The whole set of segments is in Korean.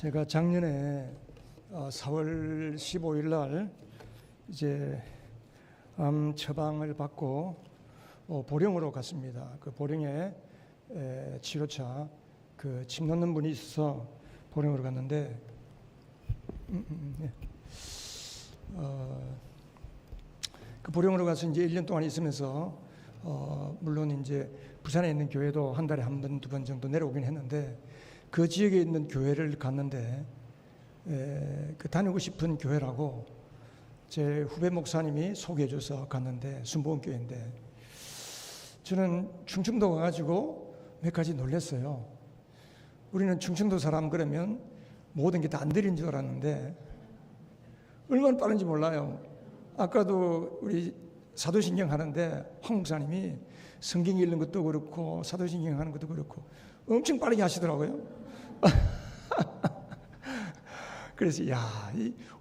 제가 작년에 4월 15일 날 이제 암 처방을 받고 보령으로 갔습니다. 그 보령에 치료차 그 침 놓는 분이 있어서 보령으로 갔는데 예. 그 보령으로 가서 이제 1년 동안 있으면서 물론 이제 부산에 있는 교회도 한 달에 한 번, 두 번 정도 내려오긴 했는데 그 지역에 있는 교회를 갔는데 그 다니고 싶은 교회라고 제 후배 목사님이 소개해줘서 갔는데 순복음교회인데 저는 충청도 가가지고 몇 가지 놀랐어요. 우리는 충청도 사람 그러면 모든 게 다 안 들린 줄 알았는데 얼마나 빠른지 몰라요. 아까도 우리 사도신경 하는데 황 목사님이 성경 읽는 것도 그렇고 사도신경 하는 것도 그렇고 엄청 빠르게 하시더라고요. 그래서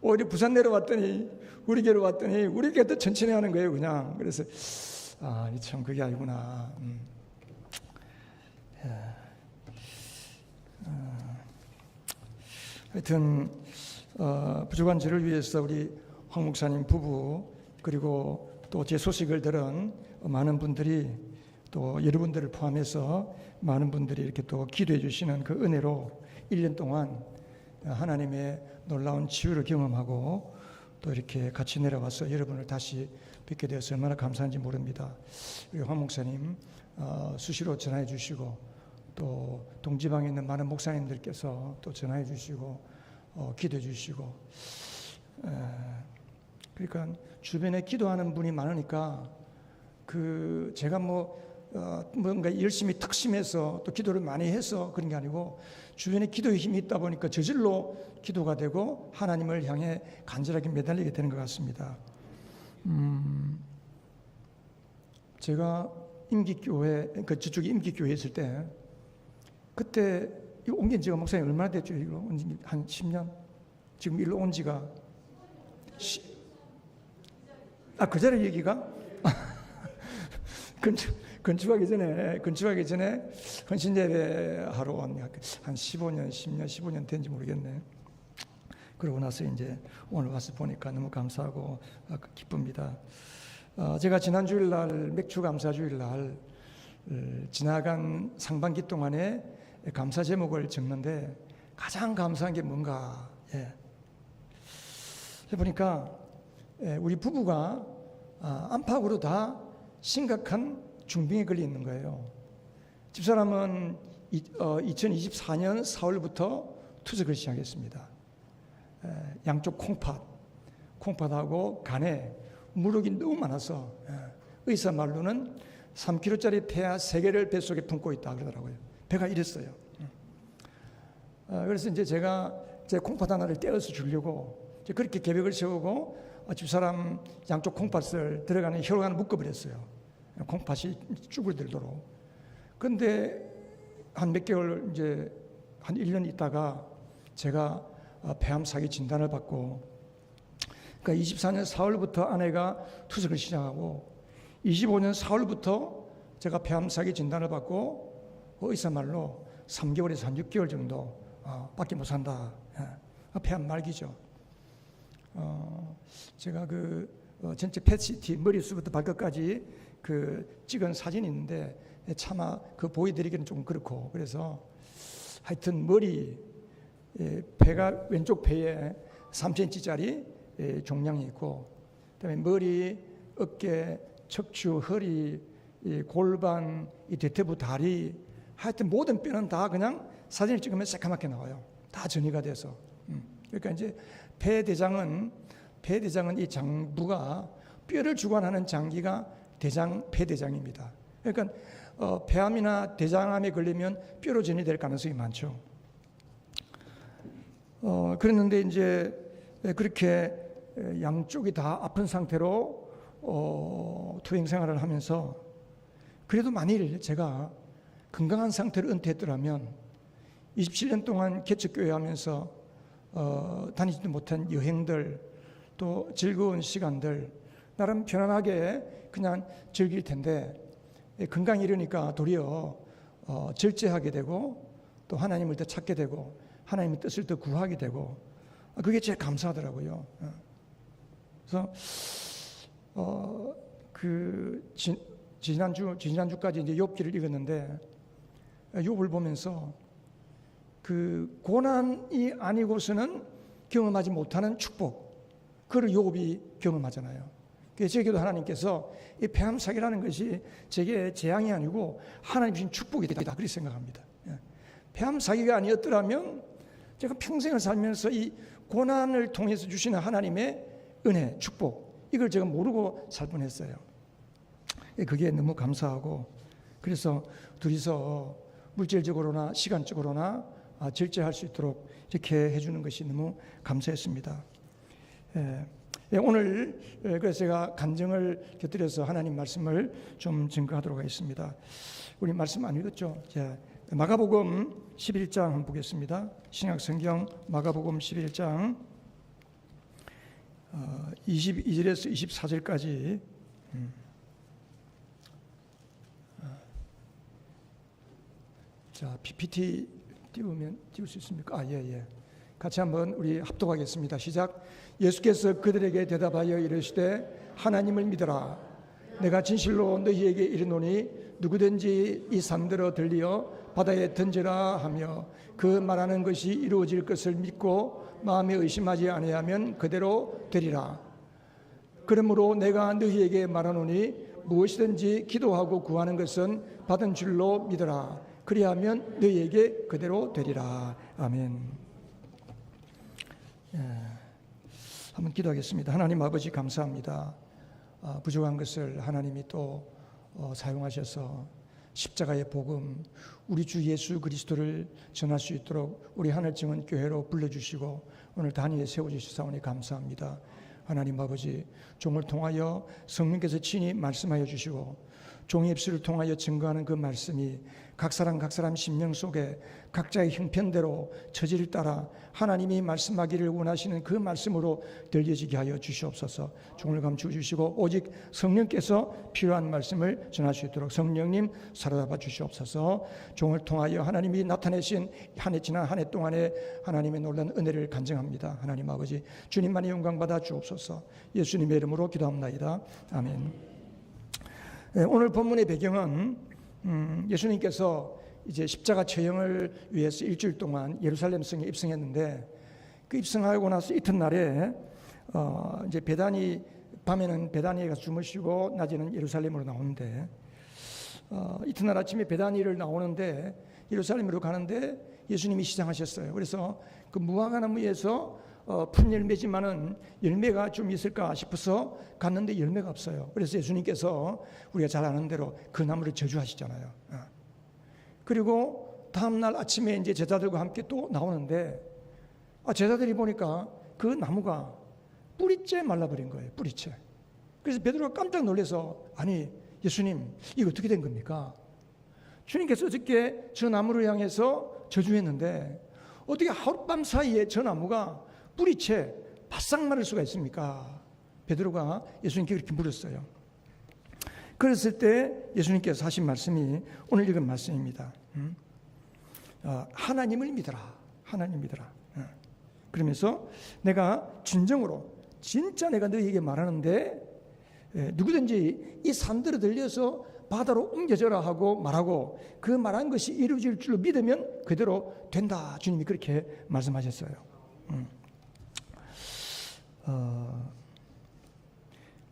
오히려 부산 내려왔더니 우리 교회로 왔더니 우리 교회 더 천천히 하는 거예요 그냥. 그래서 참 그게 아니구나. 하여튼 부족한 저를 위해서 우리 황 목사님 부부 그리고 또 제 소식을 들은 많은 분들이 또 여러분들을 포함해서 많은 분들이 이렇게 또 기도해 주시는 그 은혜로 1년 동안 하나님의 놀라운 치유를 경험하고 또 이렇게 같이 내려와서 여러분을 다시 뵙게 되어서 얼마나 감사한지 모릅니다. 우리 황 목사님 수시로 전화해 주시고 또 동지방에 있는 많은 목사님들께서 또 전화해 주시고 기도해 주시고 그러니까 주변에 기도하는 분이 많으니까 그 제가 뭔가 열심히 특심해서 또 기도를 많이 해서 그런 게 아니고 주변에 기도의 힘이 있다 보니까 저절로 기도가 되고 하나님을 향해 간절하게 매달리게 되는 것 같습니다. 제가 임기교회 저쪽에 임기교회 있을 때 그때 옮긴 지가 목사님 얼마나 됐죠? 이거 한 10년? 지금 일로 온 지가 그 자리 얘기가 건축하기 전에 헌신예배 하러 온 한 15년 된지 모르겠네. 그러고 나서 이제 오늘 와서 보니까 너무 감사하고 기쁩니다. 제가 지난 주일날 맥주 감사 주일날 지나간 상반기 동안에 감사 제목을 적는데 가장 감사한 게 뭔가 해보니까 우리 부부가 안팎으로 다 심각한 중병에 걸려 있는 거예요. 집사람은 2024년 4월부터 투석을 시작했습니다. 양쪽 콩팥하고 간에 물혹이 너무 많아서 의사 말로는 3kg짜리 폐하 3개를 뱃속에 품고 있다 그러더라고요. 배가 이랬어요. 그래서 이제 제가 제 콩팥 하나를 떼어서 주려고 그렇게 계획을 세우고 집사람 양쪽 콩팥을 들어가는 혈관을 묶어버렸어요. 콩팥이 쭈글들도록. 그런데 한 몇 개월 이제 한 1년 있다가 제가 폐암 사기 진단을 받고 그러니까 24년 4월부터 아내가 투석을 시작하고 25년 4월부터 제가 폐암 사기 진단을 받고 의사 말로 3개월에서 한 6개월 정도 밖에 못 산다. 폐암 말기죠. 제가 전체 펫CT 머리수부터 발끝까지 찍은 사진이 있는데 차마 보여드리기는 좀 그렇고 그래서 하여튼 배가 왼쪽 배에 3cm짜리 종양이 있고 그다음에 머리, 어깨, 척추, 허리, 골반, 대퇴부 다리 하여튼 모든 뼈는 다 그냥 사진을 찍으면 새까맣게 나와요. 다 전이가 돼서. 그러니까 이제 폐대장은 이 장부가 뼈를 주관하는 장기가 폐대장입니다. 그러니까 폐암이나 대장암에 걸리면 뼈로 전이될 가능성이 많죠. 그랬는데 이제 그렇게 양쪽이 다 아픈 상태로 투병 생활을 하면서 그래도 만일 제가 건강한 상태로 은퇴했더라면 27년 동안 개척교회 하면서 다니지도 못한 여행들 또 즐거운 시간들 나름 편안하게 그냥 즐길 텐데 건강이 이러니까 도리어 절제하게 되고 또 하나님을 더 찾게 되고 하나님의 뜻을 더 구하게 되고, 그게 제일 감사하더라고요. 그래서 지난주까지 이제 욥기를 읽었는데, 욥을 보면서 그 고난이 아니고서는 경험하지 못하는 축복, 그걸 욥이 경험하잖아요. 그래서 제게도 하나님께서 이 폐암사기라는 것이 제게 재앙이 아니고 하나님 주신 축복이다, 그렇게 생각합니다. 폐암사기가 아니었더라면 제가 평생을 살면서 이 고난을 통해서 주시는 하나님의 은혜, 축복, 이걸 제가 모르고 살 뻔했어요. 그게 너무 감사하고, 그래서 둘이서 물질적으로나 시간적으로나 절제할 수 있도록 이렇게 해주는 것이 너무 감사했습니다. 오늘 그래서 제가 간증을 곁들여서 하나님 말씀을 좀 증거하도록 하겠습니다. 우리 말씀 안 읽었죠? 마가복음 11장 한번 보겠습니다. 신약성경 마가복음 11장 22절에서 24절까지. 자, PPT 띄울 수 있습니까? 예. 같이 한번 우리 합독하겠습니다. 시작. 예수께서 그들에게 대답하여 이르시되 하나님을 믿어라. 내가 진실로 너희에게 이르노니 누구든지 이 산들어 들리어 바다에 던지라 하며 그 말하는 것이 이루어질 것을 믿고 마음에 의심하지 아니하면 그대로 되리라. 그러므로 내가 너희에게 말하노니 무엇이든지 기도하고 구하는 것은 받은 줄로 믿어라. 그리하면 너희에게 그대로 되리라. 아멘. 한번 기도하겠습니다. 하나님 아버지 감사합니다. 부족한 것을 하나님이 또 사용하셔서 십자가의 복음, 우리 주 예수 그리스도를 전할 수 있도록 우리 하늘증언교회로 불러주시고 오늘 단위에 세워주시사오니 감사합니다. 하나님 아버지, 종을 통하여 성령께서 친히 말씀하여 주시고 종의 입술을 통하여 증거하는 그 말씀이 각 사람 심령 속에 각자의 형편대로 처지를 따라 하나님이 말씀하기를 원하시는 그 말씀으로 들려지게 하여 주시옵소서. 종을 감추어 주시고 오직 성령께서 필요한 말씀을 전할 수 있도록 성령님 사로잡아 주시옵소서. 종을 통하여 하나님이 나타내신 지난 한 해 동안에 하나님의 놀라운 은혜를 간증합니다. 하나님 아버지, 주님만의 영광 받아 주옵소서. 예수님의 이름으로 기도합니다. 아멘. 오늘 본문의 배경은 예수님께서 이제 십자가 처형을 위해서 일주일 동안 예루살렘 성에 입성했는데, 그 입성하고 나서 이튿날에 이제 밤에는 베다니에 가서 주무시고 낮에는 예루살렘으로 나오는데, 이튿날 아침에 베다니를 나오는데 예루살렘으로 가는데 예수님이 시장하셨어요. 그래서 그 무화과 나무에서 푼 열매지만은 열매가 좀 있을까 싶어서 갔는데 열매가 없어요. 그래서 예수님께서 우리가 잘 아는 대로 그 나무를 저주하시잖아요. 그리고 다음날 아침에 이제 제자들과 함께 또 나오는데, 제자들이 보니까 그 나무가 뿌리째 말라버린 거예요. 뿌리째. 그래서 베드로가 깜짝 놀라서, 아니 예수님, 이거 어떻게 된 겁니까? 주님께서 어저께 저 나무를 향해서 저주했는데 어떻게 하룻밤 사이에 저 나무가 뿌리채 바싹 마를 수가 있습니까? 베드로가 예수님께 그렇게 물었어요. 그랬을 때 예수님께서 하신 말씀이 오늘 읽은 말씀입니다. 하나님을 믿어라. 하나님 믿어라. 그러면서 내가 진정으로 진짜 내가 너희에게 말하는데 누구든지 이 산들을 들려서 바다로 옮겨져라 하고 말하고 그 말한 것이 이루어질 줄로 믿으면 그대로 된다. 주님이 그렇게 말씀하셨어요.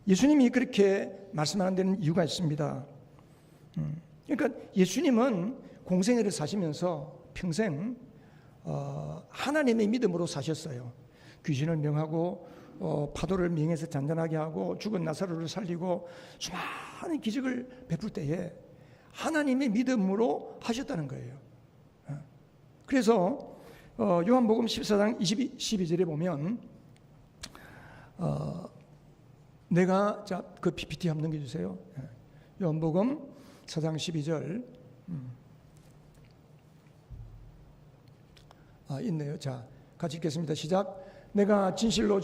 예수님이 그렇게 말씀하는 데는 이유가 있습니다. 그러니까 예수님은 공생애를 사시면서 평생 하나님의 믿음으로 사셨어요. 귀신을 명하고 파도를 맹해서 잔잔하게 하고 죽은 나사로를 살리고 수많은 기적을 베풀 때에 하나님의 믿음으로 하셨다는 거예요. 그래서 요한복음 14장 12절에 보면 내가 그 PPT 한번 넘겨주세요. 요한복음 4장 12절 있네요. 자, 같이 읽겠습니다. 시작. 내가 진실로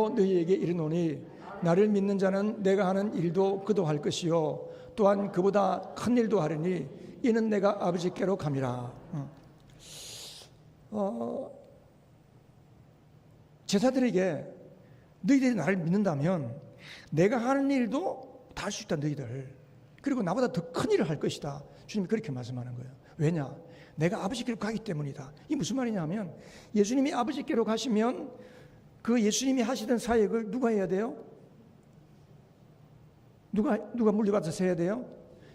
너희에게 이르노니 나를 믿는 자는 내가 하는 일도 그도 할 것이요 또한 그보다 큰 일도 하리니 이는 내가 아버지께로 감이라. 제자들에게 너희들이 나를 믿는다면 내가 하는 일도 다 할 수 있다 너희들. 그리고 나보다 더 큰 일을 할 것이다. 주님이 그렇게 말씀하는 거예요. 왜냐? 내가 아버지께로 가기 때문이다. 이게 무슨 말이냐면 예수님이 아버지께로 가시면 그 예수님이 하시던 사역을 누가 해야 돼요? 누가 물려받아서 해야 돼요?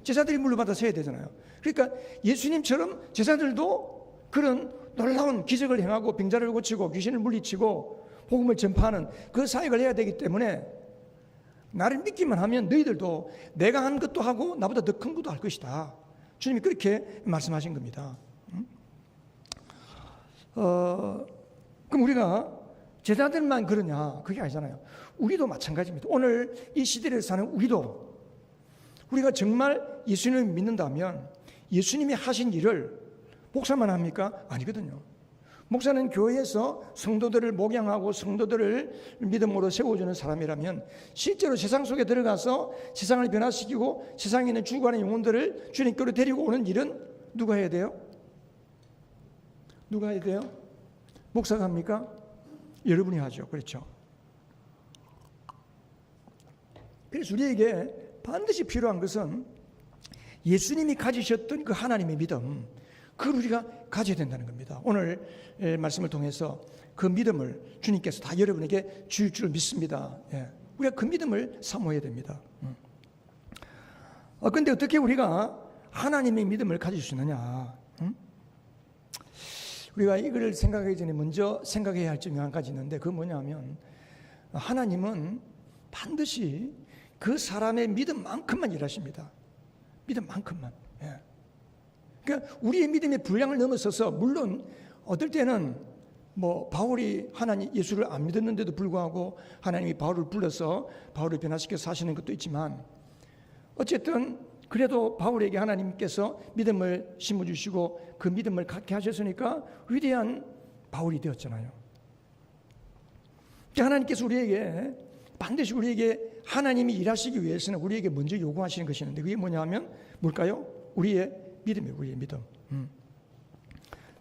제자들이 물려받아서 해야 되잖아요. 그러니까 예수님처럼 제자들도 그런 놀라운 기적을 행하고 병자를 고치고 귀신을 물리치고 복음을 전파하는 그 사역을 해야 되기 때문에 나를 믿기만 하면 너희들도 내가 한 것도 하고 나보다 더 큰 것도 할 것이다. 주님이 그렇게 말씀하신 겁니다. 그럼 우리가 제자들만 그러냐? 그게 아니잖아요. 우리도 마찬가지입니다. 오늘 이 시대를 사는 우리가 정말 예수님을 믿는다면 예수님이 하신 일을 목사만 합니까? 아니거든요. 목사는 교회에서 성도들을 목양하고 성도들을 믿음으로 세워주는 사람이라면 실제로 세상 속에 들어가서 세상을 변화시키고 세상에 있는 죽어가는 영혼들을 주님께로 데리고 오는 일은 누가 해야 돼요? 누가 해야 돼요? 목사가 합니까? 여러분이 하죠. 그렇죠. 그래서 우리에게 반드시 필요한 것은 예수님이 가지셨던 그 하나님의 믿음, 그걸 우리가 가져야 된다는 겁니다. 오늘 말씀을 통해서 그 믿음을 주님께서 다 여러분에게 주실 줄 믿습니다. 우리가 그 믿음을 사모해야 됩니다. 그런데 어떻게 우리가 하나님의 믿음을 가질 수 있느냐? 우리가 이걸 생각하기 전에 먼저 생각해야 할 점이 한 가지 있는데 그건 뭐냐면 하나님은 반드시 그 사람의 믿음만큼만 일하십니다. 믿음만큼만. 그러니까 우리의 믿음의 분량을 넘어서서 물론 어떨 때는 바울이 하나님 예수를 안 믿었는데도 불구하고 하나님이 바울을 불러서 바울을 변화시켜 사시는 것도 있지만 어쨌든 그래도 바울에게 하나님께서 믿음을 심어주시고 그 믿음을 갖게 하셨으니까 위대한 바울이 되었잖아요. 하나님께서 우리에게 반드시 우리에게 하나님이 일하시기 위해서는 우리에게 먼저 요구하시는 것이 있는데 그게 뭐냐면 뭘까요? 우리의 믿음이에요. 우리의 믿음.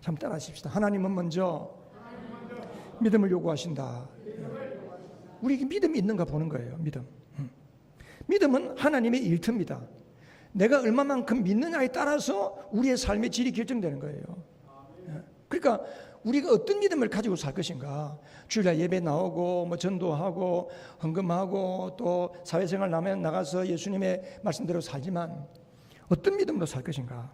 참 따라하십시다. 하나님은 먼저 믿음을 요구하신다. 우리에게 믿음이 있는가 보는 거예요. 믿음은 하나님의 일터입니다. 내가 얼마만큼 믿느냐에 따라서 우리의 삶의 질이 결정되는 거예요. 그러니까 우리가 어떤 믿음을 가지고 살 것인가. 주일날 예배 나오고 전도하고 헌금하고 또 사회생활 나가서 예수님의 말씀대로 살지만 어떤 믿음으로 살 것인가.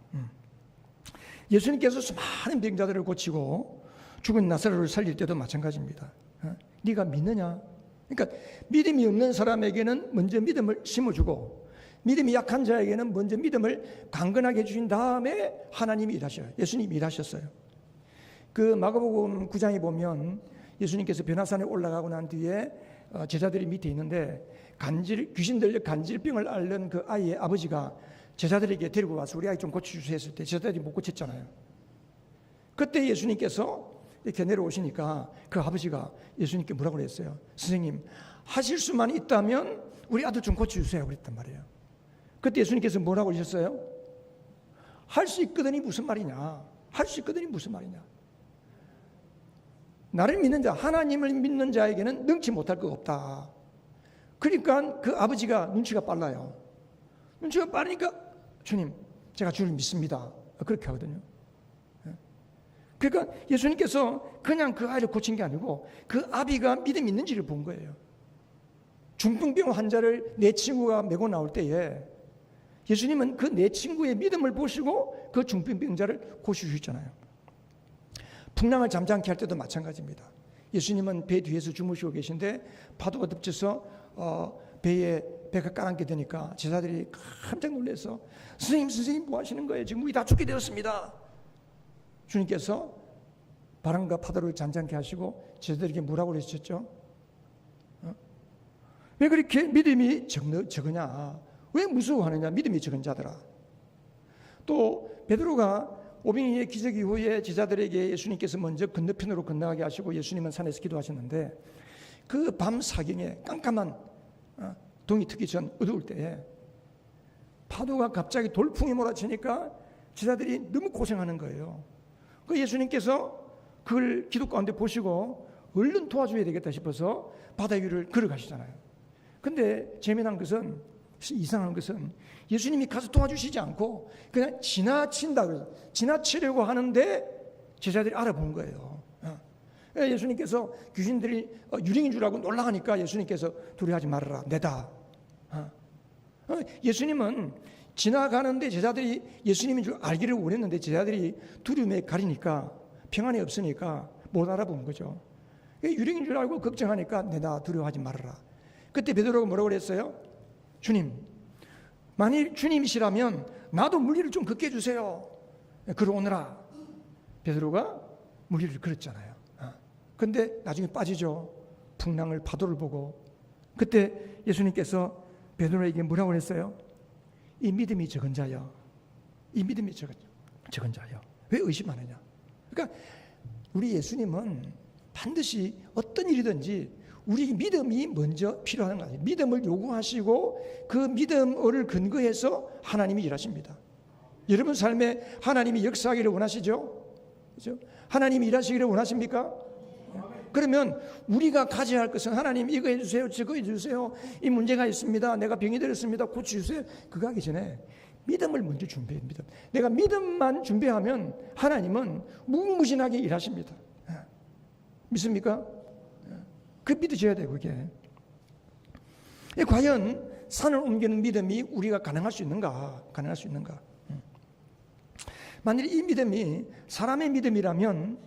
예수님께서 수많은 병자들을 고치고 죽은 나사로를 살릴 때도 마찬가지입니다. 네가 믿느냐? 그러니까 믿음이 없는 사람에게는 먼저 믿음을 심어주고 믿음이 약한 자에게는 먼저 믿음을 강건하게 해주신 다음에 하나님이 일하셔요. 예수님이 일하셨어요. 그 마가복음 9장에 보면 예수님께서 변화산에 올라가고 난 뒤에 제자들이 밑에 있는데 귀신 들려 간질병을 앓는 그 아이의 아버지가 제자들에게 데리고 와서 우리 아이 좀 고쳐주세요 했을 때 제자들이 못 고쳤잖아요. 그때 예수님께서 이렇게 내려오시니까 그 아버지가 예수님께 뭐라고 그랬어요? 선생님 하실 수만 있다면 우리 아들 좀 고쳐주세요 그랬단 말이에요. 그때 예수님께서 뭐라고 하셨어요? 할 수 있거든이 무슨 말이냐? 할 수 있거든이 무슨 말이냐? 나를 믿는 자, 하나님을 믿는 자에게는 능치 못할 것 없다. 그러니까 그 아버지가 눈치가 빨라요. 눈치가 빠르니까 주님, 제가 주를 믿습니다. 그렇게 하거든요. 그러니까 예수님께서 그냥 그 아이를 고친 게 아니고 그 아비가 믿음이 있는지를 본 거예요. 중풍병 환자를 내 친구가 메고 나올 때에 예수님은 그 내 친구의 믿음을 보시고 그 중풍병자를 고쳐주셨잖아요. 풍랑을 잠잠케 할 때도 마찬가지입니다. 예수님은 배 뒤에서 주무시고 계신데 파도가 덮쳐서 배가 까랑게 되니까 제자들이 깜짝 놀라서 선생님 뭐 하시는 거예요? 지금 우리 다 죽게 되었습니다. 주님께서 바람과 파도를 잔잔케 하시고 제자들에게 뭐라고 그러셨죠? 왜 그렇게 믿음이 적으냐? 왜 무서워하느냐? 믿음이 적은 자들아. 또 베드로가 오병이의 기적 이후에 제자들에게 예수님께서 먼저 건너편으로 건너가게 하시고 예수님은 산에서 기도하셨는데 그 밤 사경에 깜깜한 동이 트기 전 어두울 때에 파도가 갑자기 돌풍이 몰아치니까 제자들이 너무 고생하는 거예요. 그 예수님께서 그걸 기도 가운데 보시고 얼른 도와줘야 되겠다 싶어서 바다 위를 걸어가시잖아요. 근데 재미난 것은, 이상한 것은 예수님이 가서 도와주시지 않고 그냥 지나친다 그래서 지나치려고 하는데 제자들이 알아본 거예요. 예수님께서 귀신들이 유령인 줄 알고 놀라니까 예수님께서 두려워하지 말아라, 내다. 예수님은 지나가는데 제자들이 예수님인 줄 알기를 원했는데 제자들이 두려움에 가리니까, 평안이 없으니까 못 알아본 거죠. 유령인 줄 알고 걱정하니까 내다, 두려워하지 말아라. 그때 베드로가 뭐라고 그랬어요? 주님, 만일 주님이시라면 나도 물리를 좀 걷게 해주세요. 걸어오느라. 베드로가 물리를 걸었잖아요. 근데 나중에 빠지죠. 풍랑을, 파도를 보고. 그때 예수님께서 베드로에게 뭐라고 그랬어요? 이 믿음이 적은 자여, 이 믿음이 적은 자여, 왜 의심하느냐? 그러니까 우리 예수님은 반드시 어떤 일이든지 우리 믿음이 먼저 필요한 거예요. 믿음을 요구하시고 그 믿음을 근거해서 하나님이 일하십니다. 여러분 삶에 하나님이 역사하기를 원하시죠? 그렇죠? 하나님이 일하시기를 원하십니까? 그러면 우리가 가져야 할 것은, 하나님 이거 해주세요, 저거 해주세요, 이 문제가 있습니다, 내가 병이 들었습니다, 고쳐주세요. 그거 하기 전에 믿음을 먼저 준비해야 합니다. 내가 믿음만 준비하면 하나님은 무궁무진하게 일하십니다. 믿습니까? 그 믿어져야 돼요. 그게 과연 산을 옮기는 믿음이 우리가 가능할 수 있는가? 가능할 수 있는가? 만일 이 믿음이 사람의 믿음이라면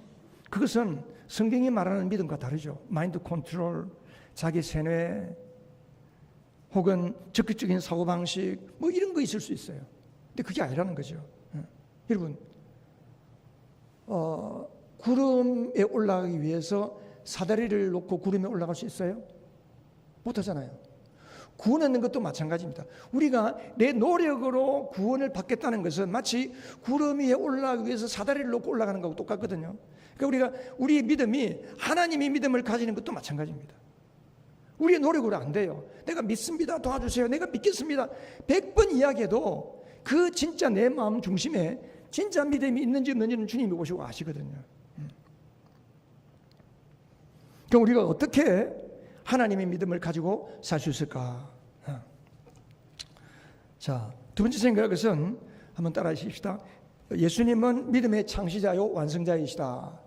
그것은 성경이 말하는 믿음과 다르죠. 마인드 컨트롤, 자기 세뇌, 혹은 적극적인 사고방식, 뭐 이런 거 있을 수 있어요. 근데 그게 아니라는 거죠. 여러분, 구름에 올라가기 위해서 사다리를 놓고 구름에 올라갈 수 있어요? 못하잖아요. 구원하는 것도 마찬가지입니다. 우리가 내 노력으로 구원을 받겠다는 것은 마치 구름 위에 올라가기 위해서 사다리를 놓고 올라가는 것하고 똑같거든요. 그러니까 우리의 믿음이 하나님의 믿음을 가지는 것도 마찬가지입니다. 우리의 노력으로 안 돼요. 내가 믿습니다, 도와주세요, 내가 믿겠습니다 100번 이야기해도 그 진짜 내 마음 중심에 진짜 믿음이 있는지 없는지는 주님이 보시고 아시거든요. 그럼 우리가 어떻게 하나님의 믿음을 가지고 살 수 있을까? 자, 두 번째 생각한 것은 한번 따라해 주십시다. 예수님은 믿음의 창시자요 완성자이시다.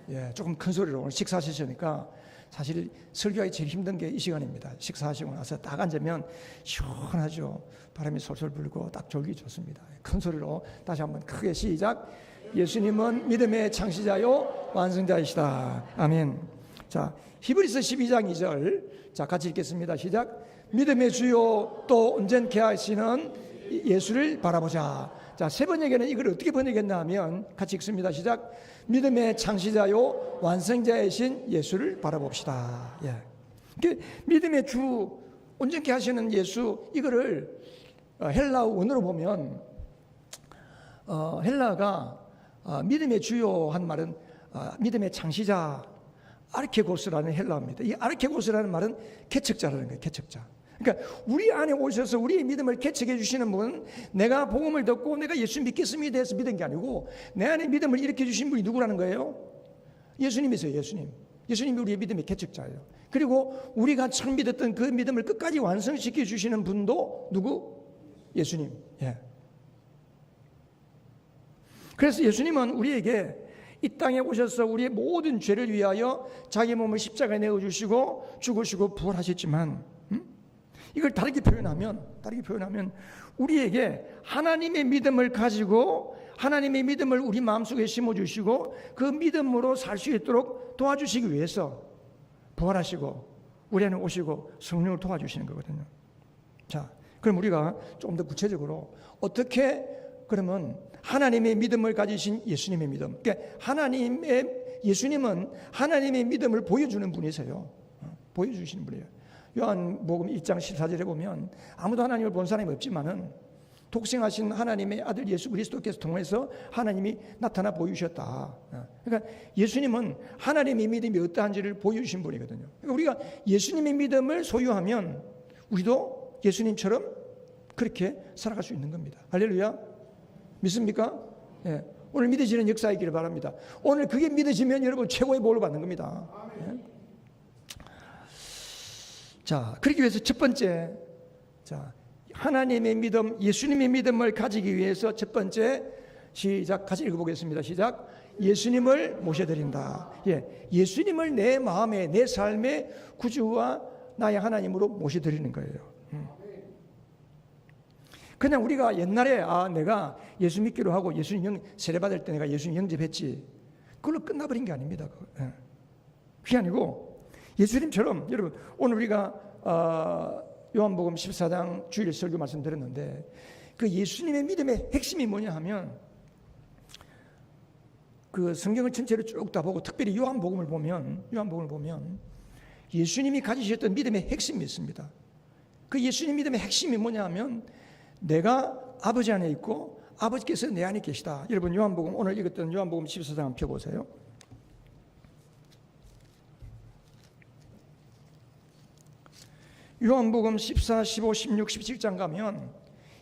예, 조금 큰 소리로, 오늘 식사하시니까 사실 설교하기 제일 힘든 게 이 시간입니다. 식사하시고 나서 딱 앉으면 시원하죠. 바람이 솔솔 불고 딱 졸기 좋습니다. 큰 소리로 다시 한번 크게 시작. 예수님은 믿음의 창시자요 완성자이시다. 아멘. 자, 히브리서 12장 2절, 자 같이 읽겠습니다. 시작. 믿음의 주요 또 온전케 하시는 예수를 바라보자. 자, 세 번역에는 이걸 어떻게 번역했나 하면 같이 읽습니다. 시작. 믿음의 창시자요 완성자이신 예수를 바라봅시다. 예. 믿음의 주, 온전케 하시는 예수, 이거를 헬라어 원어로 보면 헬라가 믿음의 주요 한 말은 믿음의 창시자, 아르케고스라는 헬라어입니다. 이 아르케고스라는 말은 개척자라는 거예요. 개척자. 그러니까 우리 안에 오셔서 우리의 믿음을 개척해 주시는 분은 내가 복음을 듣고 내가 예수 믿겠습니다 해서 믿은 게 아니고 내 안에 믿음을 일으켜 주신 분이 누구라는 거예요? 예수님이세요. 예수님. 예수님이 우리의 믿음의 개척자예요. 그리고 우리가 처음 믿었던 그 믿음을 끝까지 완성시켜 주시는 분도 누구? 예수님. 예. 그래서 예수님은 우리에게 이 땅에 오셔서 우리의 모든 죄를 위하여 자기 몸을 십자가에 내어주시고 죽으시고 부활하셨지만, 이걸 다르게 표현하면 우리에게 하나님의 믿음을 가지고 하나님의 믿음을 우리 마음속에 심어주시고 그 믿음으로 살 수 있도록 도와주시기 위해서 부활하시고 우리 안에 오시고 성령을 도와주시는 거거든요. 자, 그럼 우리가 좀 더 구체적으로 어떻게, 그러면 하나님의 믿음을 가지신 예수님의 믿음, 그러니까 예수님은 하나님의 믿음을 보여주는 분이세요. 보여주시는 분이에요. 요한복음 1장 14절에 보면 아무도 하나님을 본 사람이 없지만은 독생하신 하나님의 아들 예수 그리스도께서 통해서 하나님이 나타나 보이셨다. 그러니까 예수님은 하나님의 믿음이 어떠한지를 보여주신 분이거든요. 그러니까 우리가 예수님의 믿음을 소유하면 우리도 예수님처럼 그렇게 살아갈 수 있는 겁니다. 할렐루야. 믿습니까? 예. 오늘 믿어지는 역사 있기를 바랍니다. 오늘 그게 믿어지면 여러분 최고의 복을 받는 겁니다. 예? 자, 그러기 위해서 첫 번째, 자, 하나님의 믿음, 예수님의 믿음을 가지기 위해서 첫 번째, 시작, 같이 읽어보겠습니다. 시작. 예수님을 모셔드린다. 예, 예수님을 내 마음에, 내 삶의 구주와 나의 하나님으로 모셔드리는 거예요. 그냥 우리가 옛날에 내가 예수 믿기로 하고 예수님 세례받을 때 내가 예수님 영접했지, 그걸로 끝나버린 게 아닙니다. 그게 아니고 예수님처럼, 여러분 오늘 우리가 요한복음 14장 주일 설교 말씀드렸는데, 그 예수님의 믿음의 핵심이 뭐냐 하면, 그 성경을 전체를 쭉 다 보고 특별히 요한복음을 보면 예수님이 가지셨던 믿음의 핵심이 있습니다. 그 예수님 믿음의 핵심이 뭐냐 하면, 내가 아버지 안에 있고 아버지께서 내 안에 계시다. 여러분 요한복음, 오늘 읽었던 요한복음 14장 한번 펴보세요. 요한복음 14, 15, 16, 17장 가면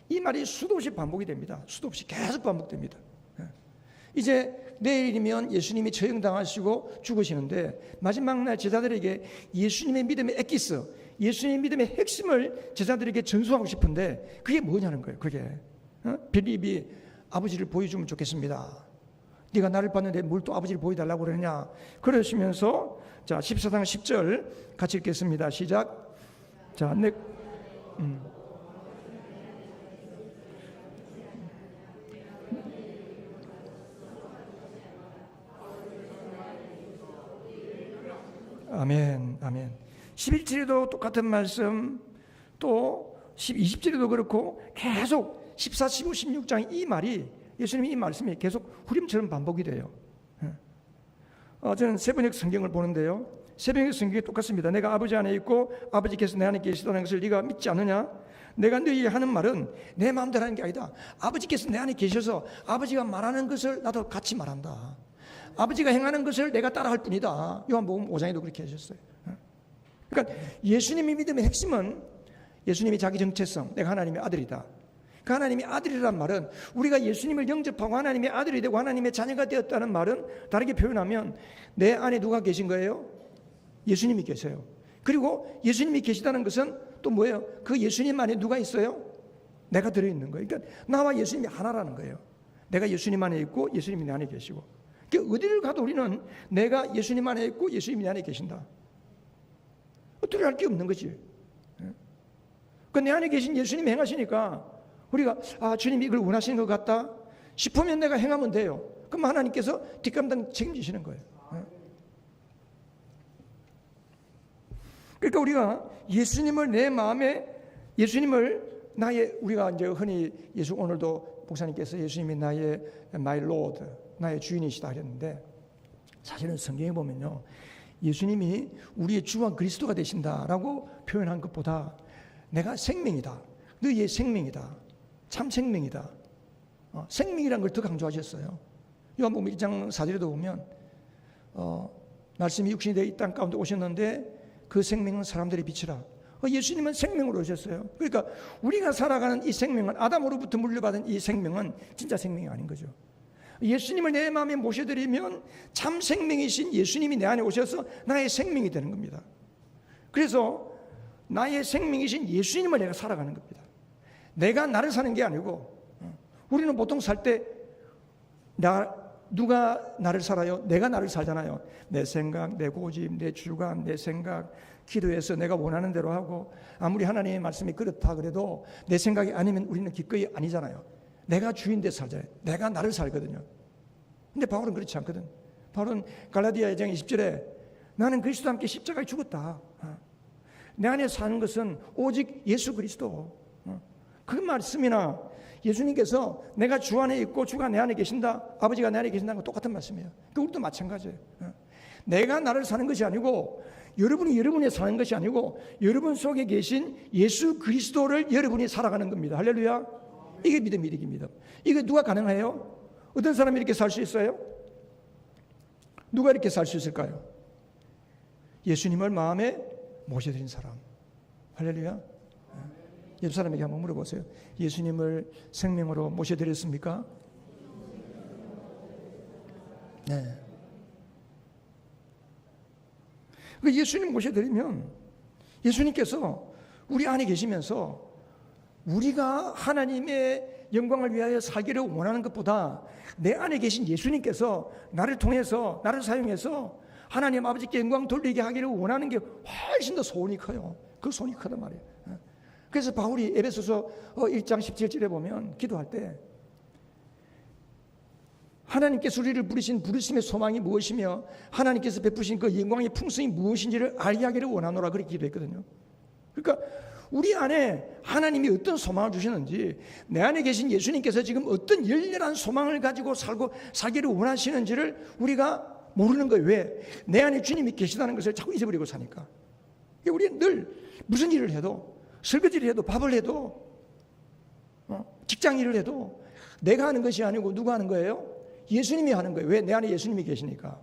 이 말이 수도 없이 반복이 됩니다. 수도 없이 계속 반복됩니다. 이제 내일이면 예수님이 처형당하시고 죽으시는데, 마지막 날 제자들에게 예수님의 믿음의 엑기스, 예수님의 믿음의 핵심을 제자들에게 전수하고 싶은데, 그게 뭐냐는 거예요. 그게 빌립이 아버지를 보여주면 좋겠습니다. 네가 나를 봤는데 뭘 또 아버지를 보여달라고 그러냐. 그러시면서 자 14장 10절 같이 읽겠습니다. 시작. 자, 아멘, 아멘. 11절에도 똑같은 말씀, 또 20절에도 그렇고 계속 14, 15, 16장 이 말이, 예수님의 이 말씀이 계속 후렴처럼 반복이 돼요. 저는 세번역 성경을 보는데요, 세번역 성경이 똑같습니다. 내가 아버지 안에 있고 아버지께서 내 안에 계시다는 것을 네가 믿지 않느냐? 내가 너희에게 하는 말은 내 마음대로 하는 게 아니다. 아버지께서 내 안에 계셔서 아버지가 말하는 것을 나도 같이 말한다. 아버지가 행하는 것을 내가 따라할 뿐이다. 요한복음 5장에도 그렇게 하셨어요. 그러니까 예수님의 믿음의 핵심은 예수님이 자기 정체성, 내가 하나님의 아들이다. 그 하나님의 아들이란 말은, 우리가 예수님을 영접하고 하나님의 아들이 되고 하나님의 자녀가 되었다는 말은, 다르게 표현하면 내 안에 누가 계신 거예요? 예수님이 계세요. 그리고 예수님이 계시다는 것은 또 뭐예요? 그 예수님 안에 누가 있어요? 내가 들어있는 거예요. 그러니까 나와 예수님이 하나라는 거예요. 내가 예수님 안에 있고 예수님이 내 안에 계시고, 그러니까 어디를 가도 우리는 내가 예수님 안에 있고 예수님이 내 안에 계신다. 어떻게 할 게 없는 거지. 그 내 안에 계신 예수님이 행하시니까 우리가 주님이 이걸 원하시는 것 같다 싶으면 내가 행하면 돼요. 그럼 하나님께서 뒷감당 책임지시는 거예요. 그러니까 우리가 예수님을 내 마음에, 예수님을 나의, 우리가 이제 흔히 오늘도 목사님께서 예수님이 나의 my Lord, 나의 주인이시다 했는데, 사실은 성경에 보면요, 예수님이 우리의 주와 그리스도가 되신다라고 표현한 것보다 내가 생명이다, 너희의 생명이다, 참 생명이다, 생명이라는 걸 더 강조하셨어요. 요한복음 1장 4절에도 보면 말씀이 육신이 되어 이 땅 가운데 오셨는데 그 생명은 사람들의 빛이라. 예수님은 생명으로 오셨어요. 그러니까 우리가 살아가는 이 생명은, 아담으로부터 물려받은 이 생명은 진짜 생명이 아닌 거죠. 예수님을 내 마음에 모셔드리면 참 생명이신 예수님이 내 안에 오셔서 나의 생명이 되는 겁니다. 그래서 나의 생명이신 예수님을 내가 살아가는 겁니다. 내가 나를 사는 게 아니고, 우리는 보통 살 때 누가 나를 살아요? 내가 나를 살잖아요. 내 생각, 내 고집, 내 주관, 내 생각, 기도해서 내가 원하는 대로 하고, 아무리 하나님의 말씀이 그렇다 그래도 내 생각이 아니면 우리는 기꺼이 아니잖아요. 내가 주인 돼 살잖아요. 내가 나를 살거든요. 근데 바울은 그렇지 않거든. 바울은 갈라디아 2장 20절에 나는 그리스도와 함께 십자가에 죽었다. 내 안에 사는 것은 오직 예수 그리스도. 그 말씀이나 예수님께서 내가 주 안에 있고 주가 내 안에 계신다, 아버지가 내 안에 계신다는 건 똑같은 말씀이에요. 우리도 마찬가지예요. 내가 나를 사는 것이 아니고, 여러분이 여러분이 사는 것이 아니고, 여러분 속에 계신 예수 그리스도를 여러분이 살아가는 겁니다. 할렐루야. 이게 믿음의 일익입니다. 이거 누가 가능해요? 어떤 사람이 이렇게 살 수 있어요? 누가 이렇게 살 수 있을까요? 예수님을 마음에 모셔드린 사람. 할렐루야. 옆 사람에게 한번 물어보세요. 예수님을 생명으로 모셔드렸습니까? 네. 예수님 모셔드리면 예수님께서 우리 안에 계시면서 우리가 하나님의 영광을 위하여 살기를 원하는 것보다 내 안에 계신 예수님께서 나를 통해서 나를 사용해서 하나님 아버지께 영광 돌리게 하기를 원하는 게 훨씬 더 소원이 커요. 그 소원이 크단 말이에요. 그래서 바울이 에베소서 1장 17절에 보면 기도할 때 하나님께서 우리를 부르신 부르심의 소망이 무엇이며 하나님께서 베푸신 그 영광의 풍성이 무엇인지를 알게 하기를 원하노라 그렇게 기도했거든요. 그러니까 우리 안에 하나님이 어떤 소망을 주시는지, 내 안에 계신 예수님께서 지금 어떤 열렬한 소망을 가지고 살기를 원하시는지를 우리가 모르는 거예요. 왜? 내 안에 주님이 계시다는 것을 자꾸 잊어버리고 사니까. 우리는 늘 무슨 일을 해도, 설거지를 해도, 밥을 해도, 직장 일을 해도 내가 하는 것이 아니고 누가 하는 거예요? 예수님이 하는 거예요. 왜? 내 안에 예수님이 계시니까.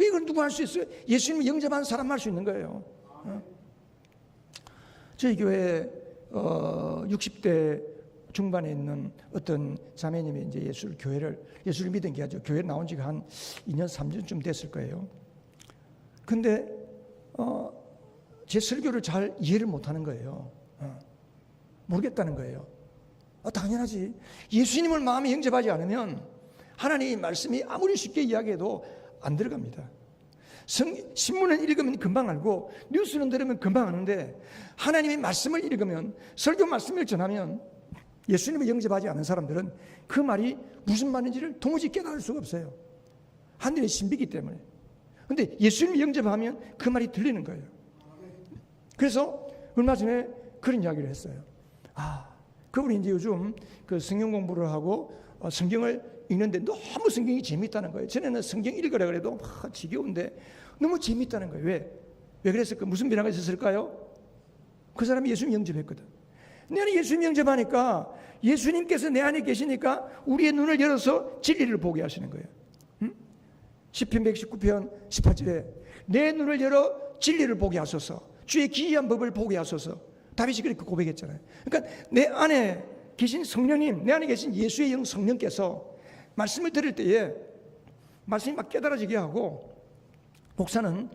이걸 누가 할 수 있어요? 예수님이 영접한 사람 할 수 있는 거예요. 저희 교회 60대 중반에 있는 어떤 자매님이 이제 예수를 믿은 게 아주 교회 나온 지가 한 2년 3년쯤 됐을 거예요. 근데 제 설교를 잘 이해를 못하는 거예요. 모르겠다는 거예요. 당연하지. 예수님을 마음에 영접하지 않으면 하나님의 말씀이 아무리 쉽게 이야기해도 안 들어갑니다. 신문을 읽으면 금방 알고 뉴스는 들으면 금방 아는데 하나님의 말씀을 읽으면, 설교 말씀을 전하면 예수님을 영접하지 않은 사람들은 그 말이 무슨 말인지를 도무지 깨달을 수가 없어요. 하늘의 신비이기 때문에. 그런데 예수님을 영접하면 그 말이 들리는 거예요. 그래서 얼마 전에 그런 이야기를 했어요. 그분이 이제 요즘 그 성경 공부를 하고 성경을 읽는데 너무 성경이 재밌다는 거예요. 전에는 성경 읽으라 그래도 막 지겨운데 너무 재밌다는 거예요. 왜 그랬을까? 무슨 변화가 있었을까요? 그 사람이 예수님 영접했거든. 내 안에 예수님 영접하니까 예수님께서 내 안에 계시니까 우리의 눈을 열어서 진리를 보게 하시는 거예요. 시편 119편 18절에 내 눈을 열어 진리를 보게 하소서, 주의 기이한 법을 보게 하소서. 다윗이 그렇게 고백했잖아요. 그러니까 내 안에 계신 성령님, 내 안에 계신 예수의 영 성령께서 말씀을 들을 때에 말씀이 막 깨달아지게 하고, 목사는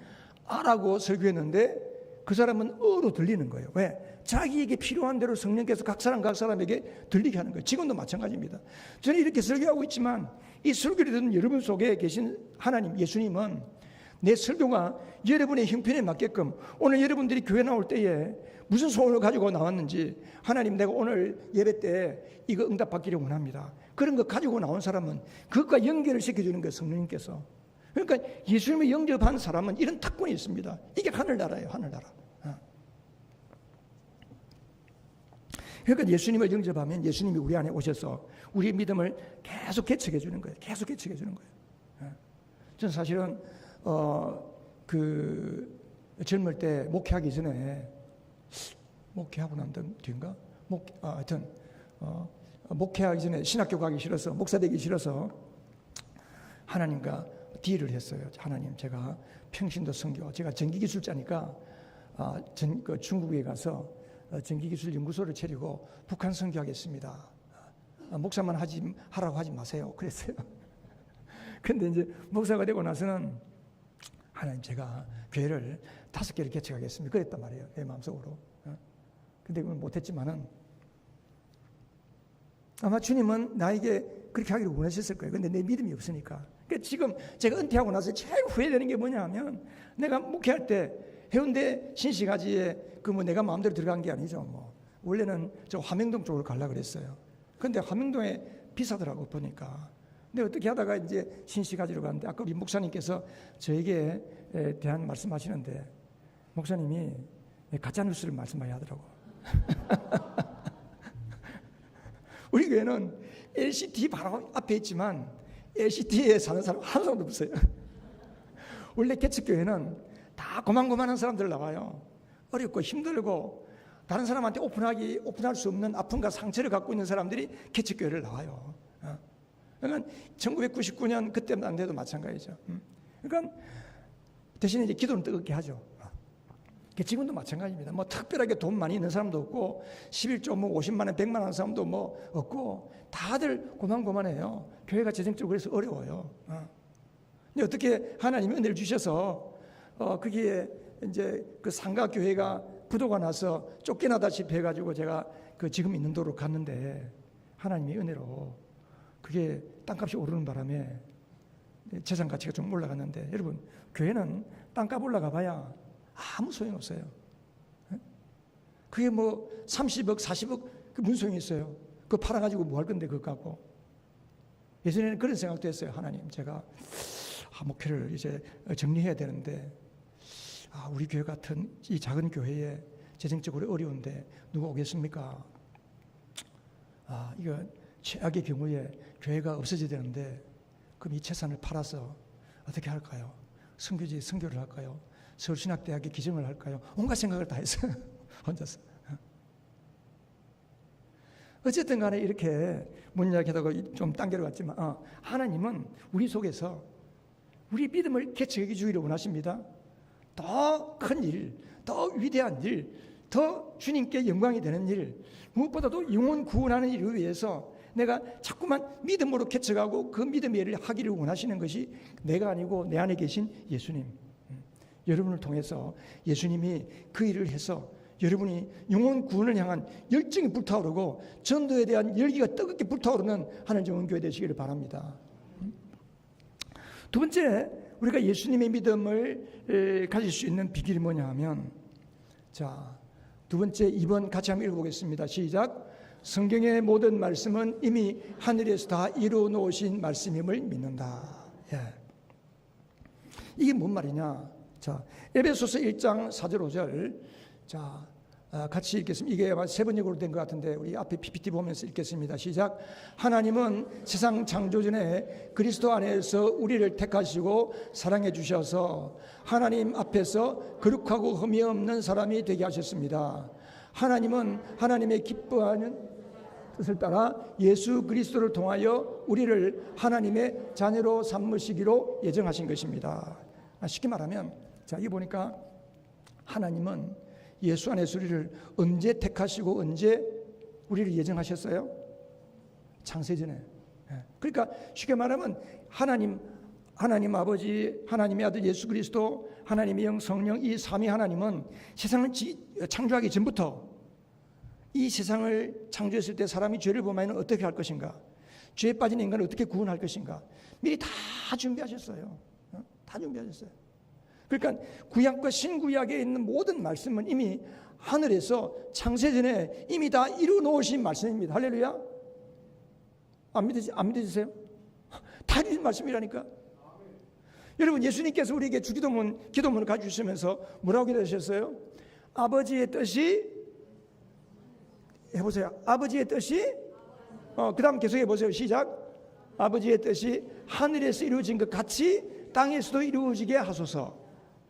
아라고 설교했는데 그 사람은 어로 들리는 거예요. 왜? 자기에게 필요한 대로 성령께서 각 사람에게 들리게 하는 거예요. 지금도 마찬가지입니다. 저는 이렇게 설교하고 있지만 이 설교를 듣는 여러분 속에 계신 하나님, 예수님은 내 설교가 여러분의 형편에 맞게끔 오늘 여러분들이 교회 나올 때에 무슨 소원을 가지고 나왔는지, 하나님 내가 오늘 예배 때 이거 응답받기를 원합니다. 그런 거 가지고 나온 사람은 그것과 연결을 시켜주는 거예요, 성령님께서. 그러니까 예수님을 영접한 사람은 이런 특권이 있습니다. 이게 하늘나라예요, 하늘나라. 그러니까 예수님을 영접하면 예수님이 우리 안에 오셔서 우리의 믿음을 계속 개척해 주는 거예요. 계속 개척해 주는 거예요. 저는 사실은 젊을 때 목회하기 전에, 목회하고 난 뒤인가? 하여튼 목회하기 전에 신학교 가기 싫어서, 목사 되기 싫어서 하나님과 딜을 했어요. 하나님, 제가 평신도 선교, 제가 전기기술자니까 중국에 가서 전기기술 연구소를 차리고 북한 선교하겠습니다. 목사만 하라고 하지 마세요. 그랬어요. 근데 이제 목사가 되고 나서는 하나님, 제가 교회를 5개를 개척하겠습니다. 그랬단 말이에요, 내 마음속으로. 근데 그걸 못했지만은 아마 주님은 나에게 그렇게 하기를 원하셨을 거예요. 근데 내 믿음이 없으니까. 그러니까 지금 제가 은퇴하고 나서 제일 후회되는 게 뭐냐 하면, 내가 목회할 때 해운대 신시가지에 내가 마음대로 들어간 게 아니죠. 원래는 저 화명동 쪽으로 가려고 그랬어요. 근데 화명동에 비싸더라고 보니까. 근데 어떻게 하다가 이제 신시가지로 갔는데, 아까 우리 목사님께서 저에게 대한 말씀하시는데, 목사님이 가짜뉴스를 말씀하셔야 하더라고. 우리 교회는 LCT 바로 앞에 있지만 LCT에 사는 사람 한 사람도 없어요. 원래 개척교회는 다 고만고만한 사람들 나와요. 어렵고 힘들고 다른 사람한테 오픈할 수 없는 아픔과 상처를 갖고 있는 사람들이 개척교회를 나와요. 그러니까 1999년 그때만 안 돼도 마찬가지죠. 그러니까 대신에 이제 기도는 뜨겁게 하죠. 지금도 마찬가지입니다. 뭐 특별하게 돈 많이 있는 사람도 없고 11조 뭐 50만 원, 100만 원 하는 사람도 뭐 없고 다들 고만고만해요. 교회가 재정적으로 그래서 어려워요. 근데 어떻게 하나님이 은혜를 주셔서 거기에 이제 그 상가 교회가 부도가 나서 쫓겨나다시피 해가지고 제가 그 지금 있는 도로 갔는데 하나님의 은혜로 그게 땅값이 오르는 바람에 재산 가치가 좀 올라갔는데 여러분 교회는 땅값 올라가 봐야 아무 소용없어요. 그게 뭐 30억 40억 그 무슨 소용이 있어요. 그거 팔아가지고 뭐 할 건데 그거 갖고. 예전에는 그런 생각도 했어요. 하나님 제가 목회를 이제 정리해야 되는데 우리 교회 같은 이 작은 교회에 재정적으로 어려운데 누가 오겠습니까? 이거 최악의 경우에 교회가 없어져야 되는데 그럼 이 재산을 팔아서 어떻게 할까요? 선교를 할까요? 서울신학대학에 기증을 할까요? 온갖 생각을 다 했어요. 혼자서. 어쨌든 간에 이렇게 문 이야기하다가 좀 당겨러 갔지만 하나님은 우리 속에서 우리 믿음을 개척하게 주기를 원하십니다. 더 큰 일, 더 위대한 일, 더 주님께 영광이 되는 일, 무엇보다도 영혼 구원하는 일을 위해서 내가 자꾸만 믿음으로 개척하고 그 믿음의 일을 하기를 원하시는 것이 내가 아니고 내 안에 계신 예수님. 여러분을 통해서 예수님이 그 일을 해서 여러분이 영혼 구원을 향한 열정이 불타오르고 전도에 대한 열기가 뜨겁게 불타오르는 하나님 정원교회 되시기를 바랍니다. 두 번째, 우리가 예수님의 믿음을 가질 수 있는 비결이 뭐냐 하면, 자, 두 번째 2번 같이 한번 읽어보겠습니다. 시작. 성경의 모든 말씀은 이미 하늘에서 다 이루어 놓으신 말씀임을 믿는다. 이게 뭔 말이냐? 자, 에베소서 1장 4절 5절. 자, 같이 읽겠습니다. 이게 아마 세 번역으로 된 것 같은데 우리 앞에 PPT 보면서 읽겠습니다. 시작. 하나님은 세상 창조 전에 그리스도 안에서 우리를 택하시고 사랑해 주셔서 하나님 앞에서 거룩하고 흠이 없는 사람이 되게 하셨습니다. 하나님은 하나님의 기뻐하는 뜻을 따라 예수 그리스도를 통하여 우리를 하나님의 자녀로 삼으시기로 예정하신 것입니다. 쉽게 말하면, 자, 이거 보니까 하나님은 예수 안에서 우리를 언제 택하시고 언제 우리를 예정하셨어요? 창세전에. 그러니까 쉽게 말하면 하나님 아버지, 하나님의 아들 예수 그리스도, 하나님의 영 성령 이 삼위 하나님은 세상을 창조하기 전부터 이 세상을 창조했을 때 사람이 죄를 범하면 어떻게 할 것인가, 죄에 빠진 인간을 어떻게 구원할 것인가 미리 다 준비하셨어요. 다 준비하셨어요. 그러니까 구약과 신구약에 있는 모든 말씀은 이미 하늘에서 창세전에 이미 다 이루어 놓으신 말씀입니다. 할렐루야. 안 믿으세요? 다 이루어진 말씀이라니까. 여러분, 예수님께서 우리에게 기도문을 가르치시면서 뭐라고 기도하셨어요? 아버지의 뜻이, 해보세요. 아버지의 뜻이, 그 다음 계속 해보세요. 시작. 아버지의 뜻이 하늘에서 이루어진 것 같이 땅에서도 이루어지게 하소서.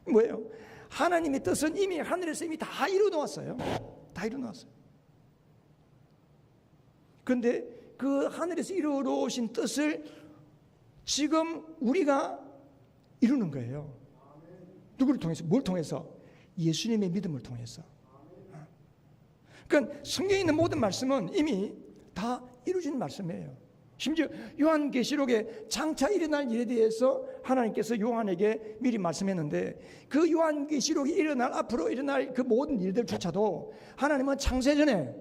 뭐예요? 하나님의 뜻은 이미 하늘에서 이미 다 이루어 놓았어요. 다 이루어 놓았어요. 그런데 그 하늘에서 이루어 놓으신 뜻을 지금 우리가 이루는 거예요. 누구를 통해서? 뭘 통해서? 예수님의 믿음을 통해서. 그러니까 성경에 있는 모든 말씀은 이미 다 이루어진 말씀이에요. 심지어 요한계시록에 장차 일어날 일에 대해서 하나님께서 요한에게 미리 말씀했는데, 그 요한계시록이 앞으로 일어날 그 모든 일들조차도 하나님은 창세전에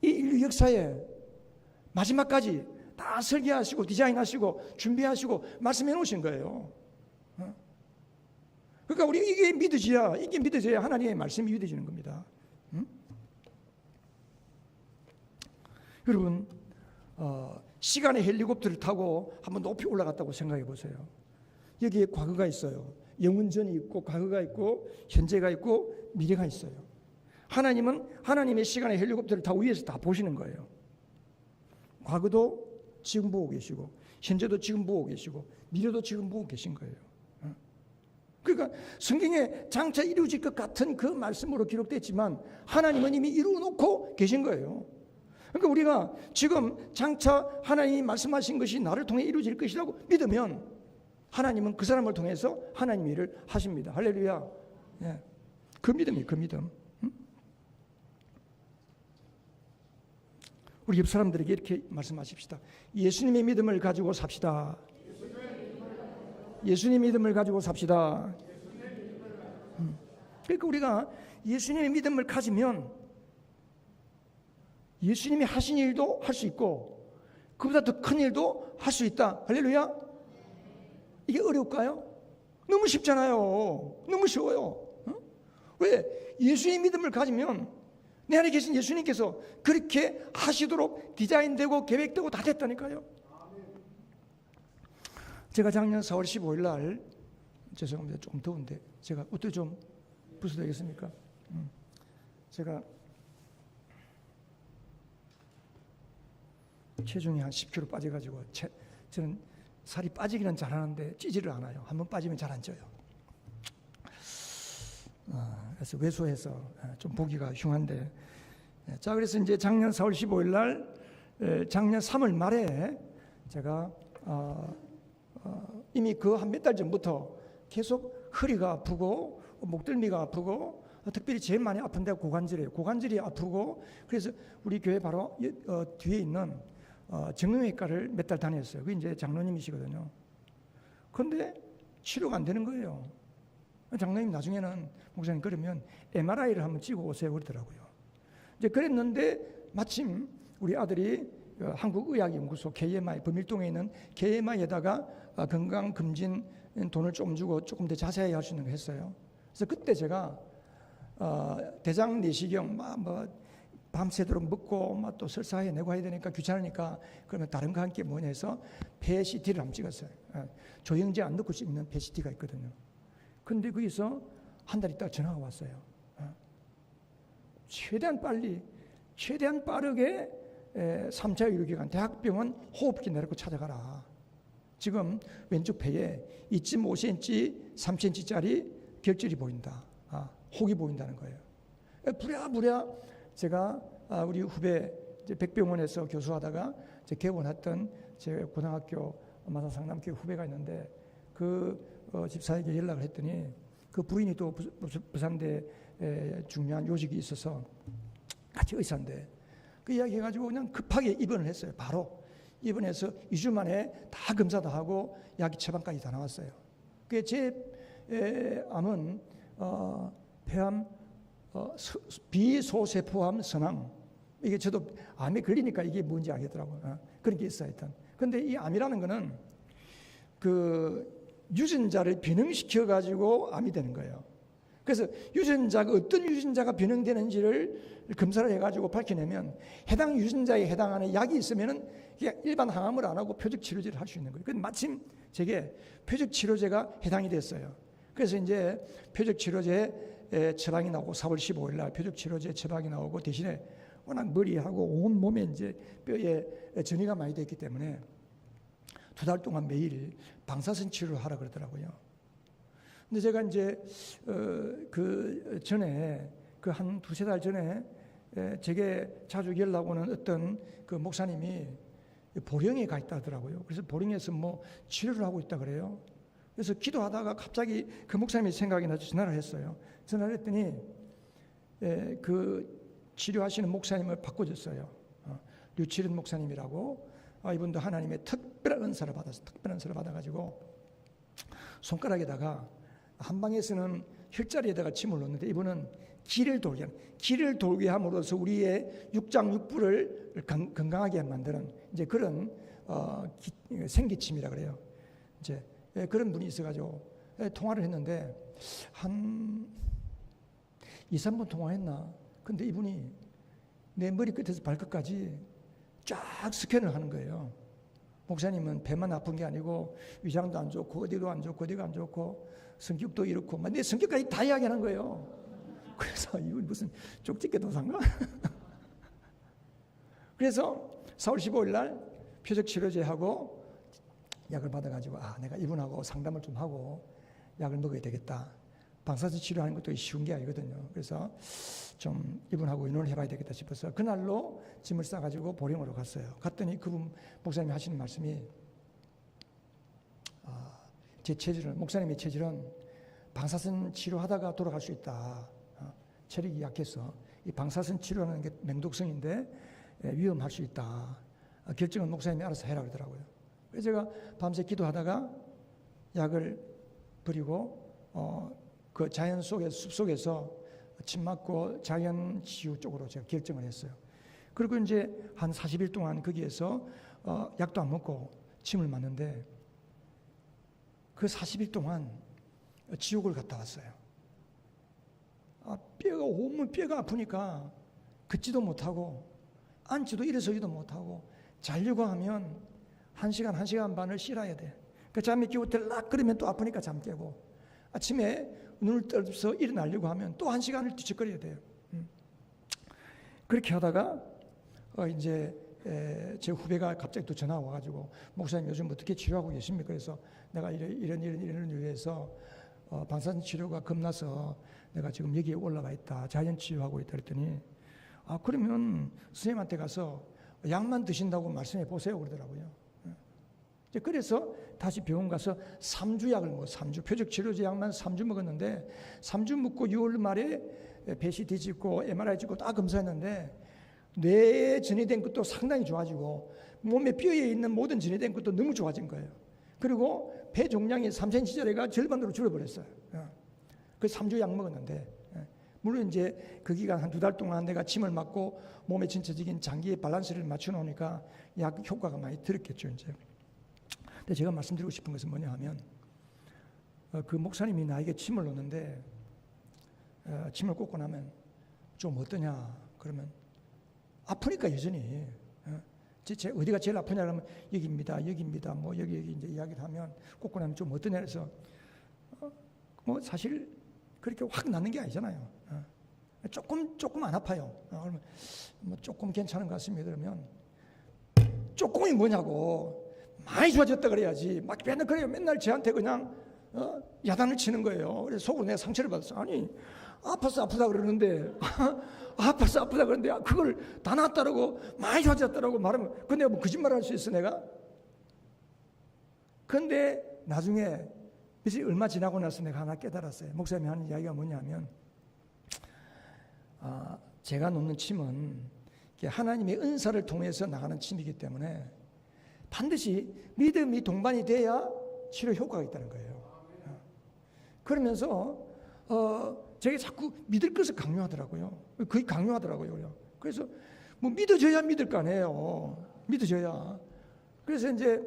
이 인류 역사에 마지막까지 다 설계하시고 디자인하시고 준비하시고 말씀해 놓으신 거예요. 그러니까 우리 이게 믿어져야 하나님의 말씀이 믿어지는 겁니다. 여러분, 시간의 헬리콥터를 타고 한번 높이 올라갔다고 생각해 보세요. 여기에 과거가 있어요. 영원전이 있고 과거가 있고 현재가 있고 미래가 있어요. 하나님은 하나님의 시간의 헬리콥터를 타고 위에서 다 보시는 거예요. 과거도 지금 보고 계시고 현재도 지금 보고 계시고 미래도 지금 보고 계신 거예요. 그러니까 성경에 장차 이루어질 것 같은 그 말씀으로 기록됐지만 하나님은 이미 이루어 놓고 계신 거예요. 그러니까 우리가 지금 장차 하나님이 말씀하신 것이 나를 통해 이루어질 것이라고 믿으면 하나님은 그 사람을 통해서 하나님의 일을 하십니다. 할렐루야. 네. 그 믿음이에요. 그 믿음. 우리 옆 사람들에게 이렇게 말씀하십시다. 예수님의 믿음을 가지고 삽시다. 예수님의 믿음을 가지고 삽시다. 그러니까 우리가 예수님의 믿음을 가지면 예수님이 하신 일도 할 수 있고 그보다 더 큰 일도 할 수 있다. 할렐루야. 이게 어려울까요? 너무 쉽잖아요. 너무 쉬워요. 왜? 예수님의 믿음을 가지면 내 안에 계신 예수님께서 그렇게 하시도록 디자인되고 계획되고 다 됐다니까요. 제가 작년 4월 15일 날, 죄송합니다. 조금 더운데 제가 어떻게 좀 부숴도 되겠습니까? 제가 체중이 한 10kg 빠져가지고 저는 살이 빠지기는 잘하는데 찌지를 않아요. 한번 빠지면 잘 안 쪄요. 그래서 왜소해서 좀 보기가 흉한데, 자, 그래서 이제 작년 4월 15일 날, 작년 3월 말에 제가 이미 그 한 몇 달 전부터 계속 허리가 아프고 목덜미가 아프고 특별히 제일 많이 아픈 데가 고관절이에요. 고관절이 아프고 그래서 우리 교회 바로 뒤에 있는 정형외과를 몇 달 다녔어요. 그 이제 장로님이시거든요. 그런데 치료가 안 되는 거예요. 장로님 나중에는 목사님 그러면 MRI를 한번 찍어 오세요 그러더라고요. 이제 그랬는데 마침 우리 아들이 한국의학연구소 KMI 범일동에 있는 KMI에다가 건강검진 돈을 좀 주고 조금 더 자세히 할 수 있는 거 했어요. 그래서 그때 제가 대장 내시경 뭐 밤새도록 먹고 막 또 설사해 내고 해야 되니까 귀찮으니까 그러면 다른 거 함께 뭐냐 해서 폐 CT를 한번 찍었어요. 조영제 안 넣고 찍는 폐 CT가 있거든요. 근데 거기서 한 달 있다가 전화가 왔어요. 최대한 빨리, 최대한 빠르게 3차 의료기관 대학병원 호흡기 내놓고 찾아가라. 지금 왼쪽 폐에 2.5cm, 3cm짜리 결절이 보인다. 혹이 보인다는 거예요. 부랴부랴 제가 우리 후배 백병원에서 교수하다가 개원했던 제 고등학교 마산상남교 후배가 있는데 그 집사에게 연락을 했더니 그 부인이 또 부산대 중요한 요직이 있어서 같이 의사인데 그 이야기 해가지고 그냥 급하게 입원을 했어요. 바로 입원해서 2주 만에 다 검사 다 하고 약이 처방까지 다 나왔어요. 그 제 암은 폐암 비소세포암 선암, 이게 저도 암에 걸리니까 이게 뭔지 알겠더라고요. 그런 게 있어요. 일단 근데 이 암이라는 거는 그 유전자를 변형시켜 가지고 암이 되는 거예요. 그래서 유전자가 어떤 유전자가 변형되는지를 검사를 해가지고 밝혀내면 해당 유전자에 해당하는 약이 있으면은 일반 항암을 안 하고 표적 치료제를 할 수 있는 거예요. 근데 마침 제게 표적 치료제가 해당이 됐어요. 그래서 이제 표적 치료제 처방이 나오고 4월 15일 날 표적 치료제 처방이 나오고 대신에 워낙 머리하고 온 몸에 이제 뼈에 전이가 많이 됐기 때문에 2달 동안 매일 방사선 치료를 하라 그러더라고요. 근데 제가 이제 그 전에 그 한 2-3달 전에 제게 자주 연락 오는 어떤 그 목사님이 보령에 가 있다 하더라고요. 그래서 보령에서 뭐 치료를 하고 있다 그래요. 그래서 기도하다가 갑자기 그 목사님이 생각이 나서 전화를 했어요. 전화를 했더니 그 치료하시는 목사님을 바꿔줬어요. 류치른 목사님이라고. 이분도 하나님의 특별한 은사를 받아서 특별한 은사를 받아가지고 손가락에다가 한방에서는 혈자리에다가 침을 넣는데 이분은 기를 돌게 함으로써 우리의 육장육부를 건강하게 만드는 이제 그런 생기침이라 그래요. 이제 그런 분이 있어가지고 통화를 했는데 한 2-3분 통화했나? 근데 이분이 내 머리끝에서 발끝까지 쫙 스캔을 하는 거예요. 목사님은 배만 아픈 게 아니고 위장도 안 좋고 어디도 안 좋고 어디가 안 좋고 성격도 이렇고 내 성격까지 다 이야기하는 거예요. 그래서 이건 무슨 쪽집게 도사인가? 그래서 4월 15일 날 표적 치료제하고 약을 받아가지고 내가 이분하고 상담을 좀 하고 약을 먹어야 되겠다. 방사선 치료하는 것도 쉬운 게 아니거든요. 그래서 좀 이분하고 의논을 해봐야 되겠다 싶어서 그날로 짐을 싸가지고 보령으로 갔어요. 갔더니 그분 목사님이 하시는 말씀이 제 체질은 목사님의 체질은 방사선 치료하다가 돌아갈 수 있다. 체력이 약해서 이 방사선 치료하는 게 맹독성인데 위험할 수 있다. 결정은 목사님이 알아서 해라 그러더라고요. 그래서 제가 밤새 기도하다가 약을 버리고 그 자연 속에 숲 속에서 침 맞고 자연 치유 쪽으로 제가 결정을 했어요. 그리고 이제 한 40일 동안 거기에서 약도 안 먹고 침을 맞는데 그 40일 동안 지옥을 갔다 왔어요. 뼈가 온몸 뼈가 아프니까 걷지도 못하고 앉지도 일어서지도 못하고 자려고 하면 1시간, 1시간 반을 쉬어야 돼. 그 잠이 깨고 들락 그러면 또 아프니까 잠 깨고 아침에 눈을 떠서 일어나려고 하면 또 1시간을 뒤척거려야 돼요. 그렇게 하다가 이제 제 후배가 갑자기 또 전화가 와가지고 목사님 요즘 어떻게 치료하고 계십니까? 그래서 내가 이런 이유에서 방사선 치료가 겁나서 내가 지금 여기에 올라와 있다. 자연 치유하고 있다 그랬더니 그러면 선생님한테 가서 약만 드신다고 말씀해 보세요 그러더라고요. 그래서 다시 병원 가서 3주 약을 먹어. 3주 표적 치료제 약만 3주 먹었는데 3주 먹고 6월 말에 배시 뒤집고 MRI 찍고 다 검사했는데 뇌에 전이된 것도 상당히 좋아지고 몸에 뼈에 있는 모든 전이된 것도 너무 좋아진 거예요. 그리고 폐 종양이 3cm짜리가 절반으로 줄어버렸어요. 그 3주 약 먹었는데 물론 이제 그 기간 한 2달 동안 내가 침을 맞고 몸의 전체적인 장기의 밸런스를 맞춰 놓으니까 약 효과가 많이 들었겠죠 이제. 근데 제가 말씀드리고 싶은 것은 뭐냐 하면 그 목사님이 나에게 침을 놓는데 침을 꽂고 나면 좀 어떠냐 그러면 아프니까 여전히 어디가 제일 아프냐 그러면 여기입니다 뭐 여기 이제 이야기를 하면 꽂고 나면 좀 어떠냐 해서 뭐 사실 그렇게 확 낫는 게 아니잖아요. 조금 안 아파요. 그러면 뭐 조금 괜찮은 것 같습니다. 그러면 조금이 뭐냐고 많이 좋아졌다 그래야지 막 맨날 그래요. 맨날 저한테 그냥 야단을 치는 거예요. 그래서 속으로 내가 상처를 받았어. 아니 아파서 아프다 그러는데 아파서 아프다 그러는데 그걸 다 낫다라고 많이 좋아졌다라고 말하면 근데 뭐 거짓말을 할 수 있어 내가? 근데 나중에 그래서 얼마 지나고 나서 내가 하나 깨달았어요. 목사님이 하는 이야기가 뭐냐면 제가 놓는 침은 하나님의 은사를 통해서 나가는 침이기 때문에 반드시 믿음이 동반이 돼야 치료 효과가 있다는 거예요. 그러면서 제가 자꾸 믿을 것을 강요하더라고요. 거의 강요하더라고요. 그래서 뭐 믿어줘야 믿을 거 아니에요. 믿어줘야. 그래서 이제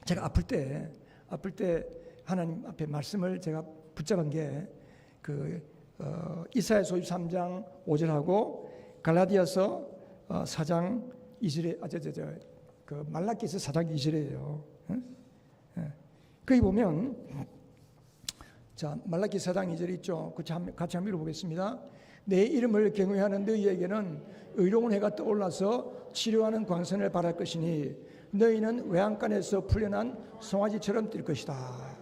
제가 아플 때 하나님 앞에 말씀을 제가 붙잡은 게 이사야서 53장 5절하고 갈라디아서 4장 2절에 그 말라기서 4장 2절이에요. 거기 보면 자 말라기 4장 2절 있죠. 같이 한번 읽어보겠습니다. 내 이름을 경외하는 너희에게는 의로운 해가 떠올라서 치료하는 광선을 발할 것이니 너희는 외양간에서 풀려난 송아지처럼 뛸 것이다.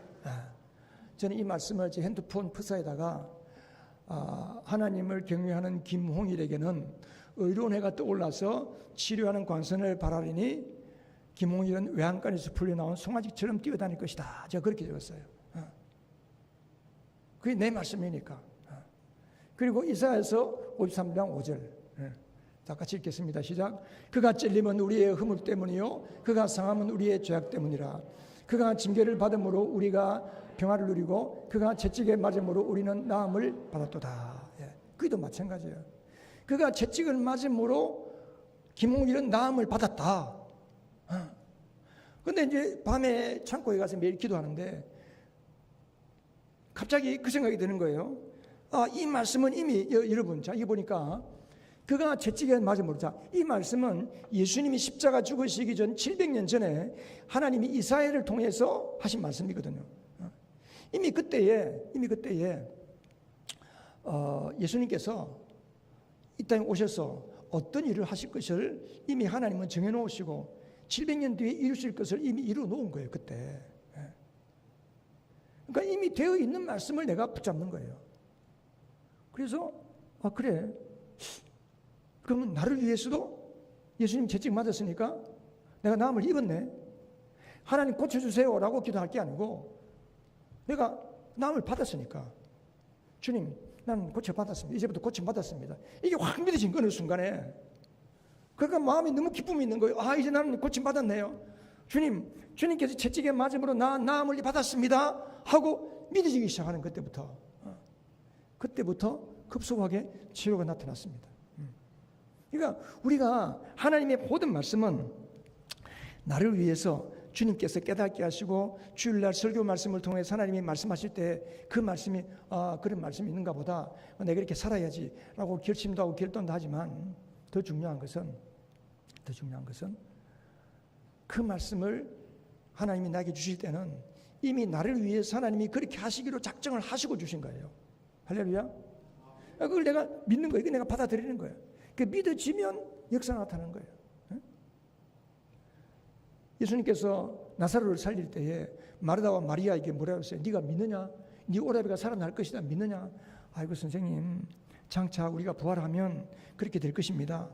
저는 이 말씀을 제 핸드폰 프사에다가 하나님을 경외하는 김홍일에게는 의로운 해가 떠올라서 치료하는 광선을 발하리니 김홍일은 외양간에서 풀려나온 송아지처럼 뛰어다닐 것이다. 제가 그렇게 적었어요. 그게 내 말씀이니까. 그리고 이사야서 53장 5절 다 같이 읽겠습니다. 시작. 그가 찔림은 우리의 허물 때문이요 그가 상함은 우리의 죄악 때문이라. 그가 징계를 받음으로 우리가 평화를 누리고 그가 채찍에 맞음으로 우리는 나음을 받았도다. 그기도 마찬가지예요. 그가 채찍을 맞음으로 김홍일은 나음을 받았다. 근데 이제 밤에 창고에 가서 매일 기도하는데 갑자기 그 생각이 드는 거예요. 이 말씀은 이미 여러분 자 이거 보니까 그가 채찍에 맞음으로 이 말씀은 예수님이 십자가 죽으시기 전 700년 전에 하나님이 이사야를 통해서 하신 말씀이거든요. 이미 그때에 예수님께서 이 땅에 오셔서 어떤 일을 하실 것을 이미 하나님은 정해놓으시고 700년 뒤에 이루실 것을 이미 이루어 놓은 거예요. 그때. 그러니까 이미 되어 있는 말씀을 내가 붙잡는 거예요. 그래서 그래 그러면 나를 위해서도 예수님 채찍 맞았으니까 내가 나음을 입었네. 하나님 고쳐주세요 라고 기도할 게 아니고 내가 나음을 받았으니까 주님 나는 고쳐받았습니다. 이제부터 고침받았습니다. 이게 확 믿어진 그 어느 순간에 그러니까 마음이 너무 기쁨이 있는 거예요. 아, 이제 나는 고침받았네요. 주님께서 채찍에 맞음으로 나 나음을 받았습니다 하고 믿어지기 시작하는 그때부터 급속하게 치료가 나타났습니다. 그러니까 우리가 하나님의 모든 말씀은 나를 위해서 주님께서 깨닫게 하시고 주일날 설교 말씀을 통해 하나님이 말씀하실 때 그 말씀이 그런 말씀이 있는가 보다 내가 이렇게 살아야지 라고 결심도 하고 결단도 하지만 더 중요한 것은 그 말씀을 하나님이 나에게 주실 때는 이미 나를 위해서 하나님이 그렇게 하시기로 작정을 하시고 주신 거예요. 할렐루야. 그걸 내가 믿는 거예요. 내가 받아들이는 거예요. 그 믿어지면 역사가 나타나는 거예요. 예수님께서 나사로를 살릴 때에 마르다와 마리아에게 뭐라고 했어요? 네가 믿느냐? 네 오라비가 살아날 것이다 믿느냐? 아이고 선생님, 장차 우리가 부활하면 그렇게 될 것입니다.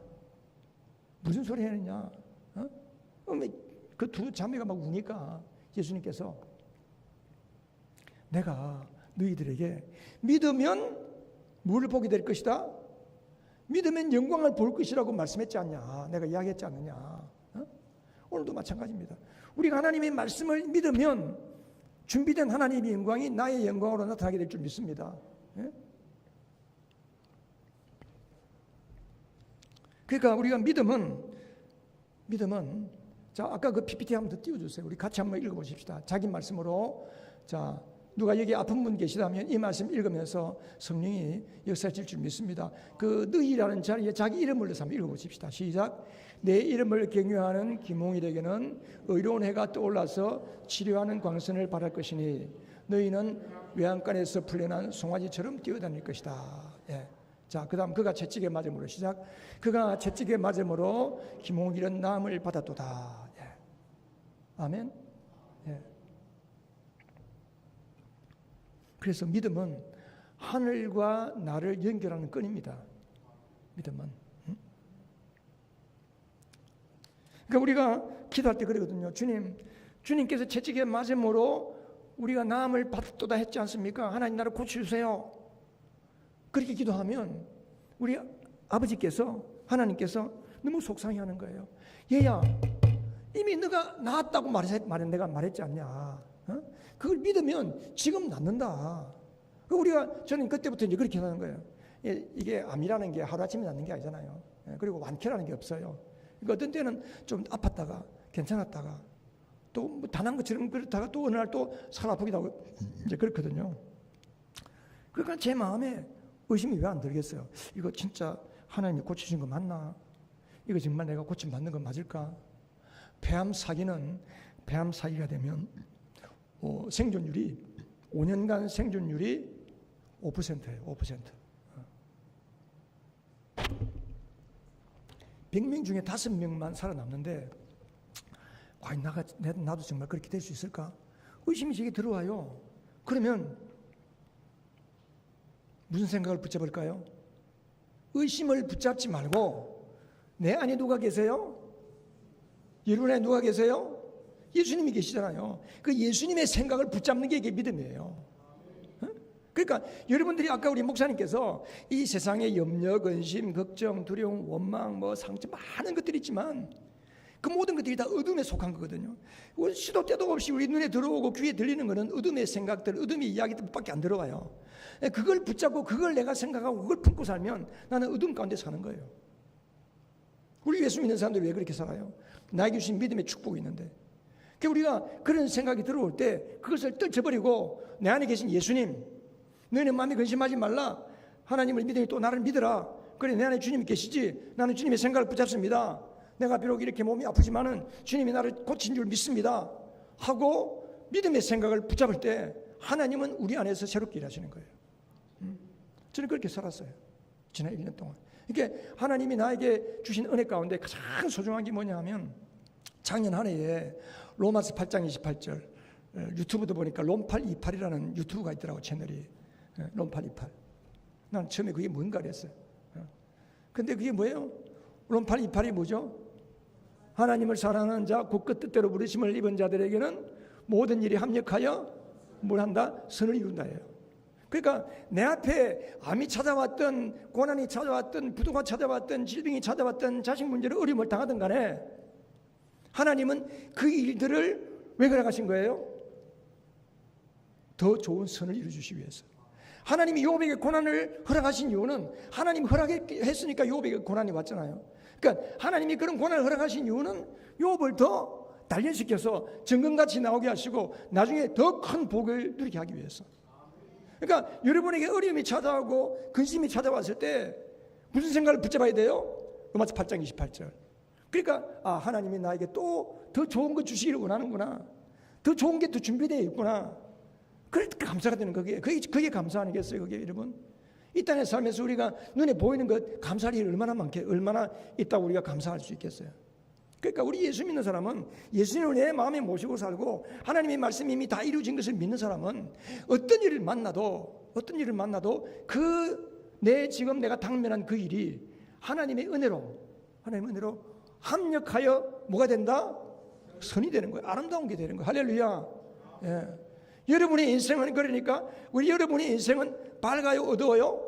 무슨 소리 하느냐? 그 두 자매가 막 우니까 예수님께서 내가 너희들에게 믿으면 무엇을 보게 될 것이다? 믿으면 영광을 볼 것이라고 말씀했지 않냐? 내가 이야기했지 않느냐? 오늘도 마찬가지입니다. 우리가 하나님의 말씀을 믿으면 준비된 하나님의 영광이 나의 영광으로 나타나게 될 줄 믿습니다. 그러니까 우리가 믿음은 자, 아까 그 PPT 한번 더 띄워주세요. 우리 같이 한번 읽어보십시다. 자기 말씀으로. 자, 누가 여기 아픈 분 계시다면 이 말씀 읽으면서 성령이 역사하실 줄 믿습니다. 그 너희라는 자리에 자기 이름을 넣어서 한번 읽어보십시다. 시작. 내 이름을 경외하는 김홍일에게는 의로운 해가 떠올라서 치료하는 광선을 발할 것이니 너희는 외양간에서 풀려난 송아지처럼 뛰어다닐 것이다. 예. 자, 그 다음 그가 채찍에 맞음으로 시작. 그가 채찍에 맞음으로 김홍일은 나음을 받았도다. 예. 아멘. 예. 그래서 믿음은 하늘과 나를 연결하는 끈입니다. 믿음은. 그러니까 우리가 기도할 때 그러거든요. 주님께서 채찍에 맞음으로 우리가 나음을 받았도다 했지 않습니까? 하나님 나를 고쳐주세요. 그렇게 기도하면 우리 아버지께서 하나님께서 너무 속상해하는 거예요. 얘야, 이미 너가 나았다고 내가 말했지 않냐? 그걸 믿으면 지금 낫는다. 저는 그때부터 이제 그렇게 하는 거예요. 이게 암이라는 게 하루아침에 낫는 게 아니잖아요. 그리고 완쾌라는 게 없어요. 그러니까 어떤 때는 좀 아팠다가 괜찮았다가 또 단한 것처럼 그렇다가 또 어느 날 또 살 아프기도 하고 이제 그렇거든요. 그러니까 제 마음에 의심이 왜 안 들겠어요? 이거 진짜 하나님이 고치신 거 맞나? 이거 정말 내가 고침받는 거 맞을까? 폐암 사기가 되면 생존율이 5년간 생존율이 5%예요. 5%. 100명 중에 5명만 살아남는데 과연 나도 정말 그렇게 될 수 있을까? 의심이 제게 들어와요. 그러면 무슨 생각을 붙잡을까요? 의심을 붙잡지 말고 내 안에 누가 계세요? 여러분 안에 누가 계세요? 예수님이 계시잖아요. 그 예수님의 생각을 붙잡는 게 이게 믿음이에요. 그러니까 여러분들이 아까 우리 목사님께서 이 세상에 염려, 근심, 걱정, 두려움, 원망, 상처 많은 것들이 있지만 그 모든 것들이 다 어둠에 속한 거거든요. 시도 때도 없이 우리 눈에 들어오고 귀에 들리는 것은 어둠의 생각들, 어둠의 이야기들밖에 안 들어와요. 그걸 붙잡고 그걸 내가 생각하고 그걸 품고 살면 나는 어둠 가운데 사는 거예요. 우리 예수 믿는 사람들이 왜 그렇게 살아요? 나에게 주신 믿음의 축복이 있는데. 우리가 그런 생각이 들어올 때 그것을 떨쳐버리고 내 안에 계신 예수님, 너희는 마음에 근심하지 말라. 하나님을 믿으니 또 나를 믿으라. 그래, 내 안에 주님이 계시지. 나는 주님의 생각을 붙잡습니다. 내가 비록 이렇게 몸이 아프지만은 주님이 나를 고친 줄 믿습니다. 하고 믿음의 생각을 붙잡을 때 하나님은 우리 안에서 새롭게 일하시는 거예요. 저는 그렇게 살았어요. 지난 1년 동안. 그러니까 하나님이 나에게 주신 은혜 가운데 가장 소중한 게 뭐냐 하면 작년 한 해에 로마서 8장 28절 유튜브도 보니까 롬828이라는 유튜브가 있더라고, 채널이. 롬828. 난 처음에 그게 뭔가 그랬어요. 근데 그게 뭐예요? 롬828이 뭐죠? 하나님을 사랑하는 자, 곧 그 뜻대로 부르심을 입은 자들에게는 모든 일이 합력하여 뭘 한다? 선을 이룬다예요. 그러니까 내 앞에 암이 찾아왔든 고난이 찾아왔든 부도가 찾아왔든 질병이 찾아왔든 자식 문제로 어려움을 당하든 간에 하나님은 그 일들을 왜 허락하신 거예요? 더 좋은 선을 이루어주시기 위해서. 하나님이 욥에게 고난을 허락하신 이유는 하나님이 허락했으니까 욥에게 고난이 왔잖아요. 그러니까 하나님이 그런 고난을 허락하신 이유는 욥을 더 단련시켜서 정금같이 나오게 하시고 나중에 더 큰 복을 누리게 하기 위해서. 그러니까 여러분에게 어려움이 찾아오고 근심이 찾아왔을 때 무슨 생각을 붙잡아야 돼요? 로마서 8장 28절. 그러니까 하나님이 나에게 또 더 좋은 거 주시기를 원하는구나. 더 좋은 게 더 준비되어 있구나. 그럴 때 감사가 되는 거기에. 그게 감사 아니겠어요, 그게 여러분? 이 땅의 삶에서 우리가 눈에 보이는 것 감사할 일이 얼마나 있다고 우리가 감사할 수 있겠어요? 그러니까 우리 예수 믿는 사람은 예수님을 내 마음에 모시고 살고 하나님의 말씀이 이미 다 이루어진 것을 믿는 사람은 어떤 일을 만나도 지금 내가 당면한 그 일이 하나님의 은혜로 합력하여 뭐가 된다? 선이 되는 거예요. 아름다운 게 되는 거예요. 할렐루야. 예. 여러분의 인생은 그러니까 여러분의 인생은 밝아요, 어두워요?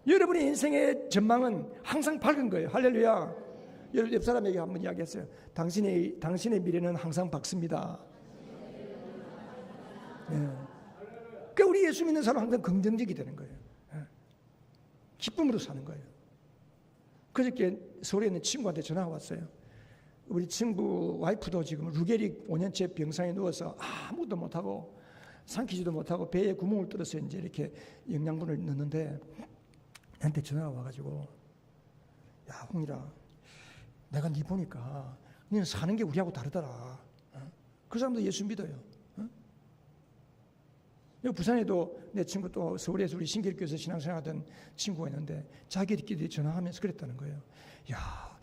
여러분의 인생의 전망은 항상 밝은 거예요. 할렐루야. 여러분 옆 사람에게 한번 이야기했어요. 당신의 미래는 항상 밝습니다. 예. 그러니까 우리 예수 믿는 사람은 항상 긍정적이 되는 거예요. 예. 기쁨으로 사는 거예요. 그저께 서울에 있는 친구한테 전화가 왔어요. 우리 친구 와이프도 지금 루게릭 5년째 병상에 누워서 아무것도 못하고 삼키지도 못하고 배에 구멍을 뚫어서 이제 이렇게 영양분을 넣는데 나한테 전화가 와가지고 야 홍일아, 내가 네 보니까 너는 사는 게 우리하고 다르더라. 그 사람도 예수 믿어요. 부산에도 내 친구 또 서울에서 우리 신길교에서 신앙생활하던 친구가 있는데 자기들끼리 전화하면서 그랬다는 거예요. 야,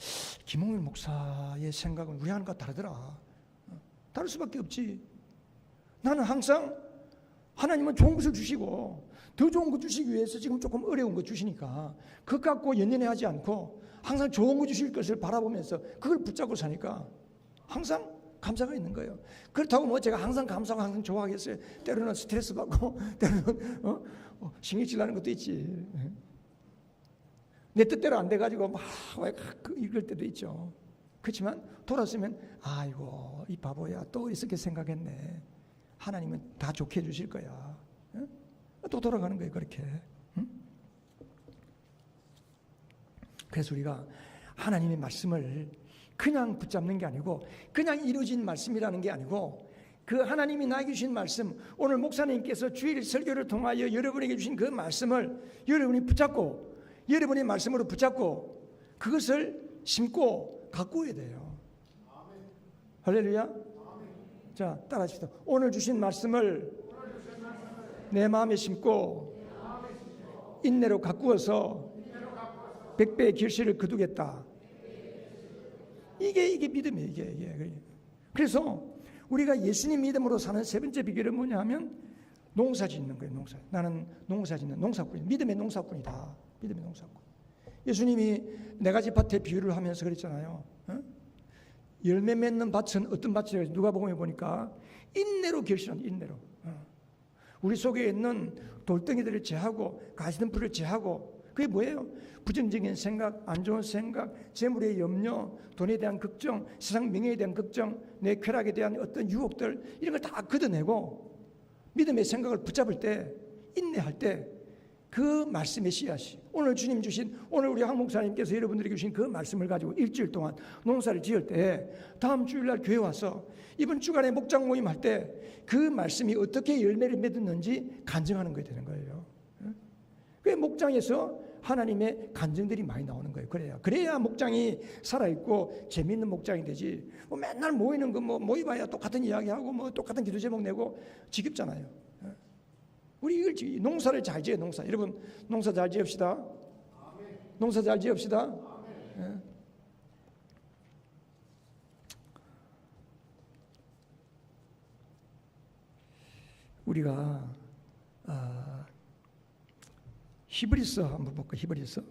김홍일 목사의 생각은 우리하고는 다르더라. 다를 수밖에 없지. 나는 항상 하나님은 좋은 것을 주시고 더 좋은 것 주시기 위해서 지금 조금 어려운 것 주시니까 그것 갖고 연연해하지 않고 항상 좋은 것 주실 것을 바라보면서 그걸 붙잡고 사니까 항상 감사가 있는 거예요. 그렇다고 뭐 제가 항상 감사하고 항상 좋아하겠어요? 때로는 스트레스 받고 때로는 신경질 나는 것도 있지. 내 뜻대로 안 돼가지고 막 이럴 때도 있죠. 그렇지만 돌아서면 아이고 이 바보야 또 이렇게 생각했네. 하나님은 다 좋게 해주실 거야. 또 돌아가는 거예요 그렇게. 그래서 우리가 하나님의 말씀을 그냥 붙잡는 게 아니고 그냥 이루어진 말씀이라는 게 아니고 그 하나님이 나에게 주신 말씀, 오늘 목사님께서 주일 설교를 통하여 여러분에게 주신 그 말씀을 여러분이 붙잡고 여러분의 말씀으로 붙잡고 그것을 심고 가꾸어야 돼요. 할렐루야. 자, 따라하십시다. 오늘 주신 말씀을 내 마음에 심고 인내로 가꾸어서 100배의 결실을 거두겠다. 이게 믿음이에요. 이게. 그래서 우리가 예수님 믿음으로 사는 세 번째 비결은 뭐냐 하면 농사 짓는 거예요. 나는 농사 짓는 농사꾼이다. 믿음의 농사꾼이다. 믿음의 농사꾼. 예수님이 네 가지 밭의 비유를 하면서 그랬잖아요. 열매 맺는 밭은 어떤 밭이라고 누가복음에 보니까 인내로 결실한 인내로. 우리 속에 있는 돌덩이들을 제하고 가시덤불을 제하고 그게 뭐예요? 부정적인 생각, 안 좋은 생각, 재물의 염려, 돈에 대한 걱정, 세상 명예에 대한 걱정, 내 쾌락에 대한 어떤 유혹들 이런 걸 다 걷어내고 믿음의 생각을 붙잡을 때 인내할 때 그 말씀의 씨앗이 오늘 주님 주신 오늘 우리 한 목사님께서 여러분들에게 주신 그 말씀을 가지고 일주일 동안 농사를 지을 때 다음 주일날 교회 와서 이번 주간에 목장 모임할 때 그 말씀이 어떻게 열매를 맺었는지 간증하는 거야 되는 거예요. 그 목장에서 하나님의 간증들이 많이 나오는 거예요. 그래야 목장이 살아있고 재미있는 목장이 되지. 뭐 맨날 모이는 거 모이봐야 똑같은 이야기하고 뭐 똑같은 기도 제목 내고 지겹잖아요. 우리 이걸 농사를 잘 지어요. 농사. 여러분 농사 잘 지읍시다. 농사 잘 지읍시다. 우리가 히브리서 한번 볼까? 히브리서.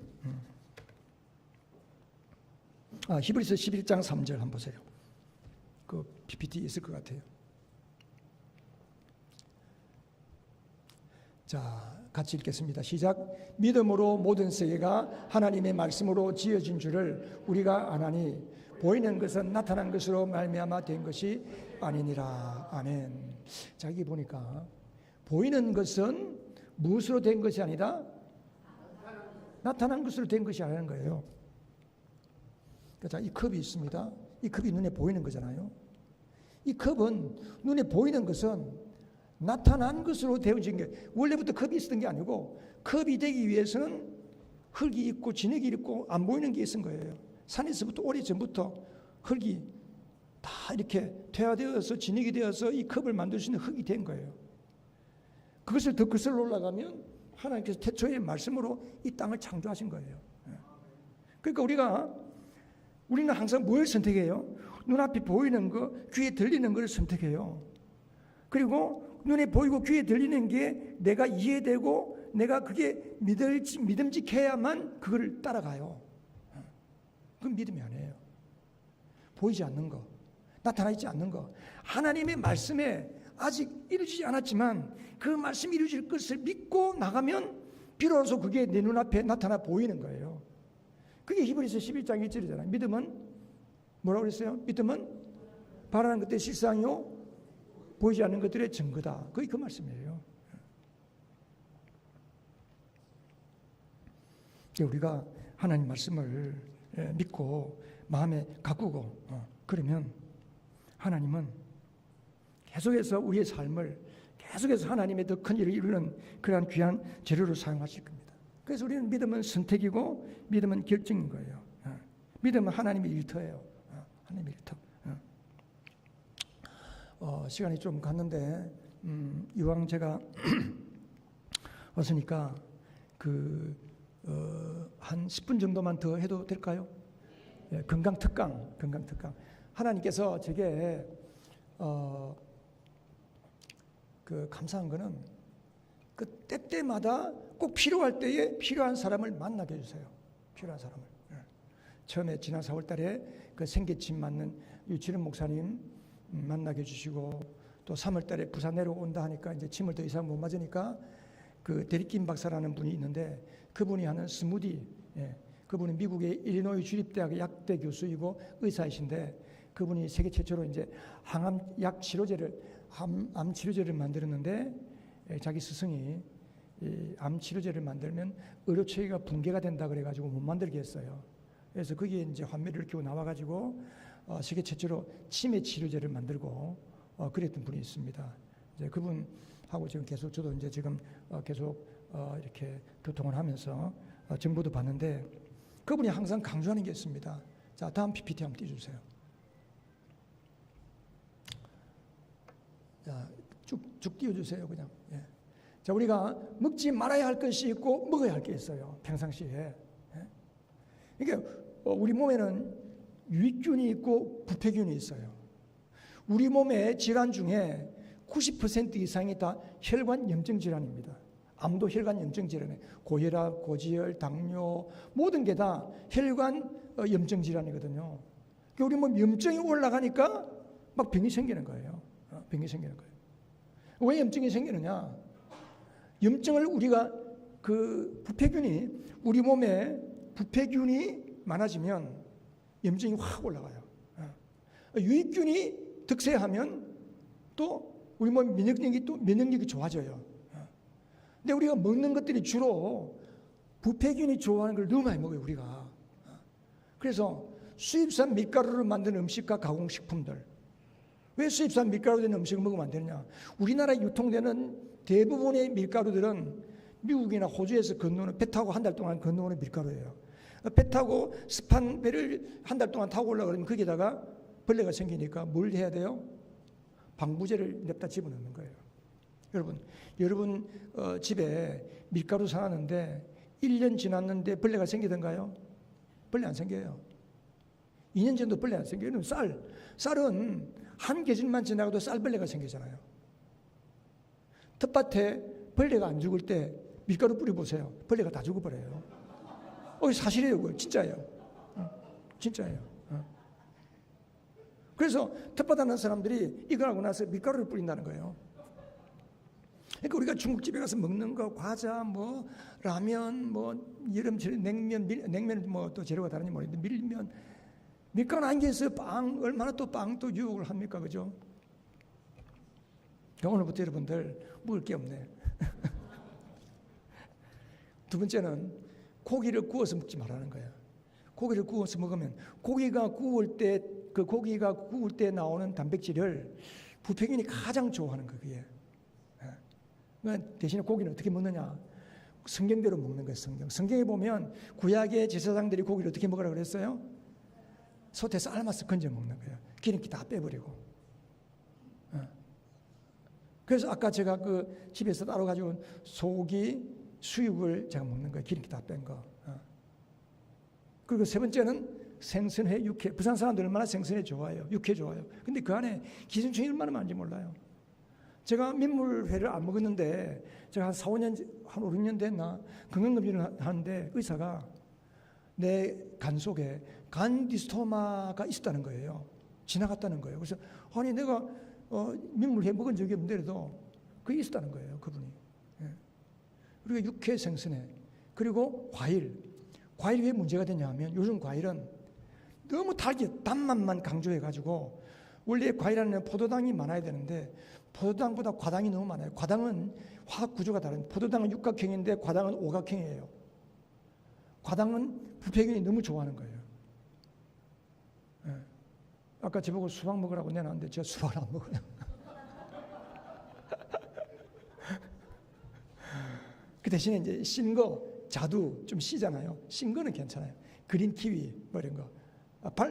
히브리서 11장 3절 한번 보세요. 그 PPT 있을 것 같아요. 자, 같이 읽겠습니다. 시작. 믿음으로 모든 세계가 하나님의 말씀으로 지어진 줄을 우리가 아나니 보이는 것은 나타난 것으로 말미암아 된 것이 아니니라. 아멘. 자, 여기 보니까 보이는 것은 무엇으로 된 것이 아니다? 나타난 것으로 된 것이 아니라는 거예요. 자, 이 컵이 있습니다. 이 컵이 눈에 보이는 거잖아요. 이 컵은 눈에 보이는 것은 나타난 것으로 되어진 게, 원래부터 컵이 있었던 게 아니고 컵이 되기 위해서는 흙이 있고 진흙이 있고 안 보이는 게 있은 거예요. 산에서부터 오래전부터 흙이 다 이렇게 퇴화되어서 진흙이 되어서 이 컵을 만들 수 있는 흙이 된 거예요. 그것을 더 거슬러 올라가면 하나님께서 태초의 말씀으로 이 땅을 창조하신 거예요. 그러니까 우리는 항상 뭘 선택해요? 눈앞에 보이는 거, 귀에 들리는 걸 선택해요. 그리고 눈에 보이고 귀에 들리는 게 내가 이해되고 내가 그게 믿음직해야만 그걸 따라가요. 그건 믿음이 아니에요. 보이지 않는 거, 나타나지 않는 거, 하나님의 말씀에 아직 이루어지지 않았지만 그 말씀이 이루어질 것을 믿고 나가면 비로소 그게 내 눈앞에 나타나 보이는 거예요. 그게 히브리서 11장 1절이잖아요. 믿음은 뭐라고 그랬어요? 믿음은 바라는 것들의 실상이요 보이지 않는 것들의 증거다. 그게 그 말씀이에요. 우리가 하나님 말씀을 믿고 마음에 가꾸고 그러면 하나님은 계속해서 우리의 삶을 계속해서 하나님의 더 큰 일을 이루는 그러한 귀한 재료로 사용하실 겁니다. 그래서 우리는 믿음은 선택이고 믿음은 결정인 거예요. 믿음은 하나님의 일터예요. 하나님의 일터. 시간이 좀 갔는데 이왕 제가 왔으니까 한 10분 정도만 더 해도 될까요? 예, 건강 특강. 하나님께서 제게 감사한 거는 그 때때마다 꼭 필요할 때에 필요한 사람을 만나게 해주세요. 필요한 사람을. 예. 처음에 지난 4월달에 그 생계침 맞는 유치름 목사님 만나게 해주시고 또 3월달에 부산 내려온다 하니까 이제 침을 더 이상 못 맞으니까 그 데릭김 박사라는 분이 있는데 그분이 하는 스무디, 예. 그분은 미국의 일리노이 주립대학의 약대 교수이고 의사이신데 그분이 세계 최초로 이제 항암 약 치료제를 암 치료제를 만들었는데 자기 스승이 이 암 치료제를 만들면 의료 체계가 붕괴가 된다 그래가지고 못 만들게 했어요. 그래서 거기에 이제 환멸을 일으키고 나와가지고 세계 최초로 치매 치료제를 만들고 그랬던 분이 있습니다. 이제 그분하고 지금 계속 저도 이제 지금 계속 이렇게 교통을 하면서 정보도 받는데 그분이 항상 강조하는 게 있습니다. 자, 다음 PPT 한번 띄워주세요. 자, 쭉 띄워주세요, 그냥. 예. 자, 우리가 먹지 말아야 할 것이 있고 먹어야 할 게 있어요, 평상시에. 예. 그러니까 우리 몸에는 유익균이 있고 부패균이 있어요. 우리 몸의 질환 중에 90% 이상이 다 혈관 염증 질환입니다. 암도 혈관 염증 질환에 고혈압, 고지혈, 당뇨 모든 게 다 혈관 염증 질환이거든요. 그러니까 우리 몸 염증이 올라가니까 막 병이 생기는 거예요. 병이 생기는 거예요. 왜 염증이 생기느냐? 염증을 우리가 그 부패균이 우리 몸에 부패균이 많아지면 염증이 확 올라가요. 유익균이 득세하면 또 우리 몸 면역력이 좋아져요. 근데 우리가 먹는 것들이 주로 부패균이 좋아하는 걸 너무 많이 먹어요, 우리가. 그래서 수입산 밀가루를 만든 음식과 가공식품들. 왜 수입산 밀가루 된 음식을 먹으면 안 되느냐? 우리나라에 유통되는 대부분의 밀가루들은 미국이나 호주에서 건너오는 배 타고 한 달 동안 건너오는 밀가루예요. 배 타고 습한 배를 한 달 동안 타고 올라가면 거기다가 벌레가 생기니까 뭘 해야 돼요? 방부제를 냅다 집어넣는 거예요. 여러분 집에 밀가루 사놨는데 1년 지났는데 벌레가 생기던가요? 벌레 안 생겨요. 2년 전도 벌레 안 생겨요. 쌀은 한 계절만 지나가도 쌀벌레가 생기잖아요. 텃밭에 벌레가 안 죽을 때 밀가루 뿌려보세요. 벌레가 다 죽어버려요. 사실이에요. 그거 진짜예요. 진짜예요. 그래서 텃밭 하는 사람들이 이걸 하고 나서 밀가루를 뿌린다는 거예요. 그러니까 우리가 중국집에 가서 먹는 거, 과자, 뭐 라면, 뭐 여름철 냉면 뭐 또 재료가 다른지 모르겠는데 밀면, 밀가루 안겨서 빵 얼마나 또 빵 또 유혹을 합니까, 그죠? 오늘부터 여러분들 먹을 게 없네. 두 번째는 고기를 구워서 먹지 말라는 거예요. 고기를 구워서 먹으면 고기가 구울 때 나오는 단백질을 부패균이 가장 좋아하는 거예요. 그게. 그러니까 대신에 고기는 어떻게 먹느냐? 성경대로 먹는 거예요. 성경에 보면 구약의 제사장들이 고기를 어떻게 먹으라 그랬어요? 솥에 삶아서 건져 먹는 거예요. 기름기 다 빼버리고. 그래서 아까 제가 그 집에서 따로 가져온 소고기 수육을 제가 먹는 거예요. 기름기 다 뺀 거. 그리고 세 번째는 생선회, 육회. 부산 사람들 얼마나 생선회 좋아해요. 육회 좋아해요. 근데 그 안에 기생충이 얼마나 많은지 몰라요. 제가 민물회를 안 먹었는데 제가 한 4, 5년, 한 5, 6년 됐나 건강검진을 하는데 의사가 내 간 속에 간디스토마가 있었다는 거예요. 지나갔다는 거예요. 그래서 아니 내가 민물회 먹은 적이 없는데도 그게 있었다는 거예요. 그분이. 그리고 육회 생선회 그리고 과일 왜 문제가 되냐 하면 요즘 과일은 너무 단맛만 강조해가지고 원래 과일 안에는 포도당이 많아야 되는데 포도당보다 과당이 너무 많아요. 과당은 화학 구조가 다른, 포도당은 육각형인데 과당은 오각형이에요. 과당은 부패균이 너무 좋아하는 거예요. 아까 저보고 수박 먹으라고 내놨는데 제가 수박을 안 먹어요. 그 대신에 이제 신 거, 자두 좀 시잖아요. 신 거는 괜찮아요. 그린 키위 뭐 이런 거.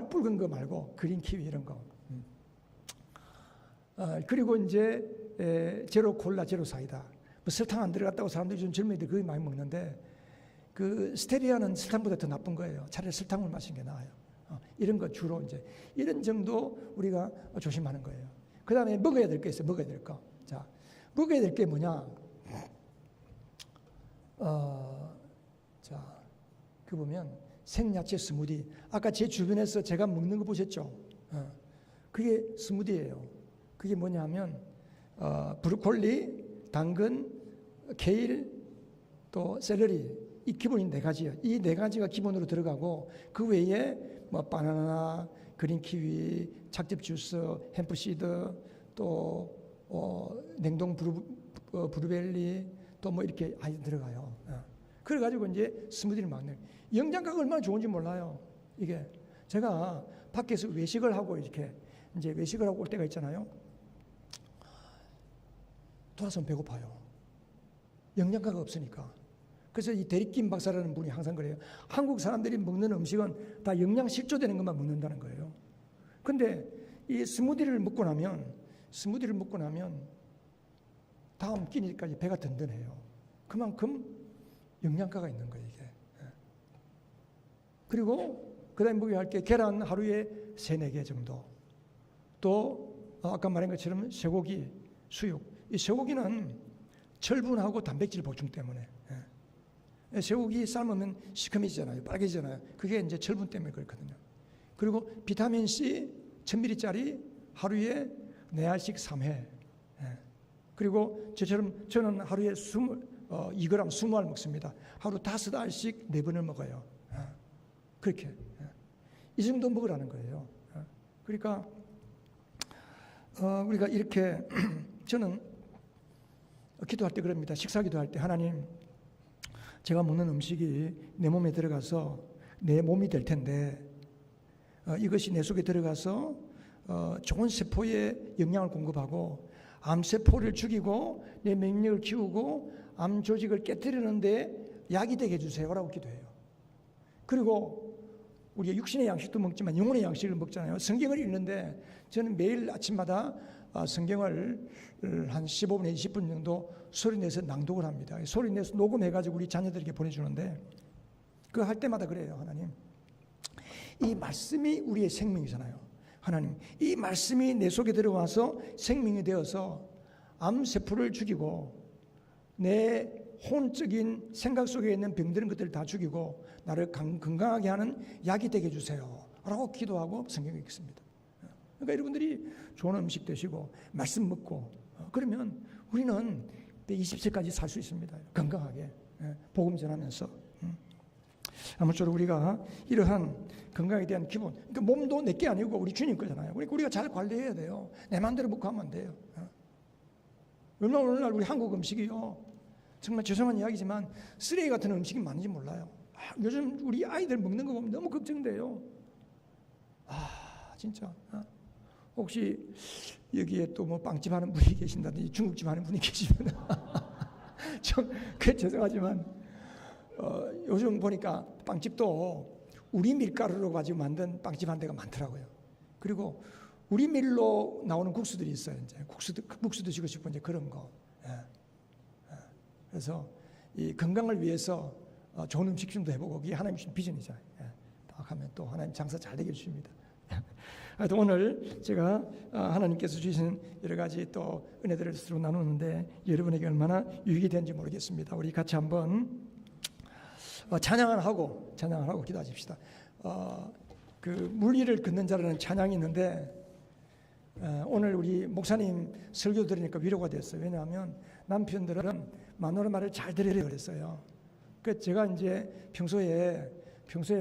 붉은 거 말고 그린 키위 이런 거. 그리고 이제 제로 콜라, 제로 사이다. 뭐 설탕 안 들어갔다고 사람들이 좀 젊은이들 그거 많이 먹는데 그 스테비아는 설탕보다 더 나쁜 거예요. 차라리 설탕을 마시는 게 나아요. 이런 거 주로 이제 이런 정도 우리가 조심하는 거예요. 그 다음에 먹어야 될 게 있어요. 먹어야 될 거. 자, 먹어야 될 게 뭐냐? 자, 그 보면 생야채 스무디. 아까 제 주변에서 제가 먹는 거 보셨죠? 그게 스무디예요. 그게 뭐냐면 브로콜리, 당근, 케일, 또 샐러리. 이 기본이 4가지예요. 이 4가지가 기본으로 들어가고 그 외에 뭐 바나나, 그린 키위, 착즙 주스, 햄프시드, 또 냉동 브루벨리, 또 뭐 이렇게 아이 들어가요. 그래가지고 이제 스무디를 만드는. 영양가가 얼마나 좋은지 몰라요. 이게 제가 밖에서 외식을 하고 이렇게 이제 외식을 하고 올 때가 있잖아요. 돌아서면 배고파요. 영양가가 없으니까. 그래서 이 데릭 김 박사라는 분이 항상 그래요. 한국 사람들이 먹는 음식은 다 영양 실조되는 것만 먹는다는 거예요. 근데 이 스무디를 먹고 나면 다음 끼니까지 배가 든든해요. 그만큼 영양가가 있는 거예요, 이게. 그리고 그다음에 먹여야 할 게 계란 하루에 3, 4개 정도. 또 아까 말한 것처럼 쇠고기, 수육. 이 쇠고기는 철분하고 단백질 보충 때문에. 쇠고기 삶으면 시커매지잖아요. 빨개지잖아요. 그게 이제 철분 때문에 그렇거든요. 그리고 비타민 C 1000ml짜리 하루에 4알씩 3회. 그리고 저는 하루에 2g 20알 먹습니다. 하루 5알씩 4번을 먹어요. 그렇게. 이 정도 먹으라는 거예요. 그러니까 우리가 이렇게 저는 기도할 때 그럽니다. 식사 기도할 때 하나님 제가 먹는 음식이 내 몸에 들어가서 내 몸이 될 텐데 이것이 내 속에 들어가서 좋은 세포에 영양을 공급하고 암세포를 죽이고 내免疫力을 키우고 암 조직을 깨뜨리는데 약이 되게 해주세요라고 기도해요. 그리고 우리가 육신의 양식도 먹지만 영혼의 양식을 먹잖아요. 성경을 읽는데 저는 매일 아침마다 성경을 한 15분에 20분 정도 소리내서 낭독을 합니다. 소리내서 녹음해가지고 우리 자녀들에게 보내주는데 그거 할 때마다 그래요. 하나님, 이 말씀이 우리의 생명이잖아요. 하나님, 이 말씀이 내 속에 들어와서 생명이 되어서 암세포를 죽이고 내 혼적인 생각 속에 있는 병드는 것들을 다 죽이고 나를 건강하게 하는 약이 되게 해주세요 라고 기도하고 성경을 읽습니다. 그러니까 여러분들이 좋은 음식 드시고 말씀 먹고 그러면 우리는 120세까지 살 수 있습니다. 건강하게 복음 전하면서. 아무쪼록 우리가 이러한 건강에 대한 기본, 그러니까 몸도 내게 아니고 우리 주님 거잖아요. 그러니까 우리가 잘 관리해야 돼요. 내 마음대로 먹고 하면 안 돼요. 얼마나 오늘날 우리 한국 음식이요, 정말 죄송한 이야기지만 쓰레기 같은 음식이 많은지 몰라요. 요즘 우리 아이들 먹는 거 보면 너무 걱정돼요. 진짜. 혹시 여기에 또 뭐 빵집 하는 분이 계신다든지 중국집 하는 분이 계시면 좀 죄송하지만 요즘 보니까 빵집도 우리 밀가루로 가지고 만든 빵집 한 데가 많더라고요. 그리고 우리 밀로 나오는 국수들이 있어요. 이제 국수 드시고 싶은 이제 그런 거. 그래서 이 건강을 위해서 좋은 음식 좀 해보고, 그게 하나님 주신 비전이죠. 딱 하면 또 하나님 장사 잘 되게 해주십니다. 하여튼 오늘 제가 하나님께서 주신 여러 가지 또 은혜들을 서로 나누는데 여러분에게 얼마나 유익이 되는지 모르겠습니다. 우리 같이 한번 찬양을 하고 기도하십시다. 그 물리를 걷는 자라는 찬양이 있는데 오늘 우리 목사님 설교 들으니까 위로가 됐어요. 왜냐하면 남편들은 마누라 말을 잘 들으려고 그랬어요. 그래서 제가 이제 평소에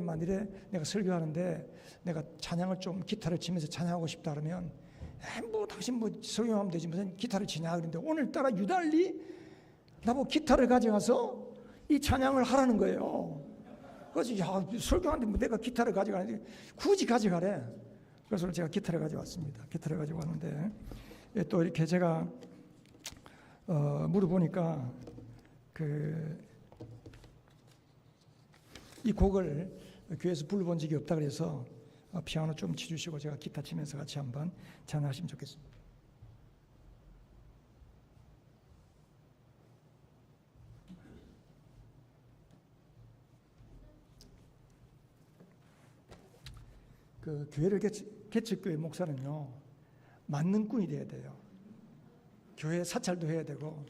만일에 내가 설교하는데 내가 찬양을 좀 기타를 치면서 찬양하고 싶다 그러면 뭐 당신 뭐 설교하면 되지 무슨 기타를 치냐 그런데 오늘따라 유달리 나보고 기타를 가져가서 이 찬양을 하라는 거예요. 그래서 설교하는데 뭐 내가 기타를 가져가는데 굳이 가져가래. 그래서 제가 기타를 가져왔습니다. 기타를 가져왔는데 또 이렇게 제가 물어보니까 이 곡을 교회에서 불러본 적이 없다 그래서 피아노 좀 치주시고 제가 기타 치면서 같이 한번 찬양하시면 좋겠습니다. 그 교회를 개척교회 목사는요 맞는 꾼이 돼야 돼요. 교회 사찰도 해야 되고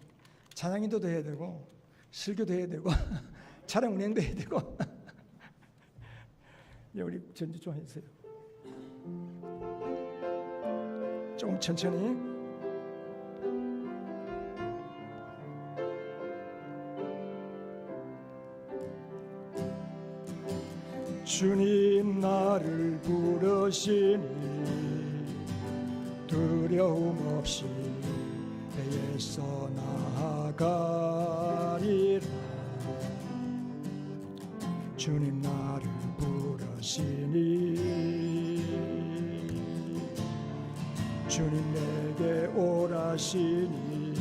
찬양인도도 해야 되고 설교도 해야 되고 차량 운행도 해야 되고 우리 전주 좀 해주세요. 조금 천천히. 주님 나를 부르시니 두려움 없이 배에서 나아가리라. 주님 나를 부르시니 주님 내게 오라시니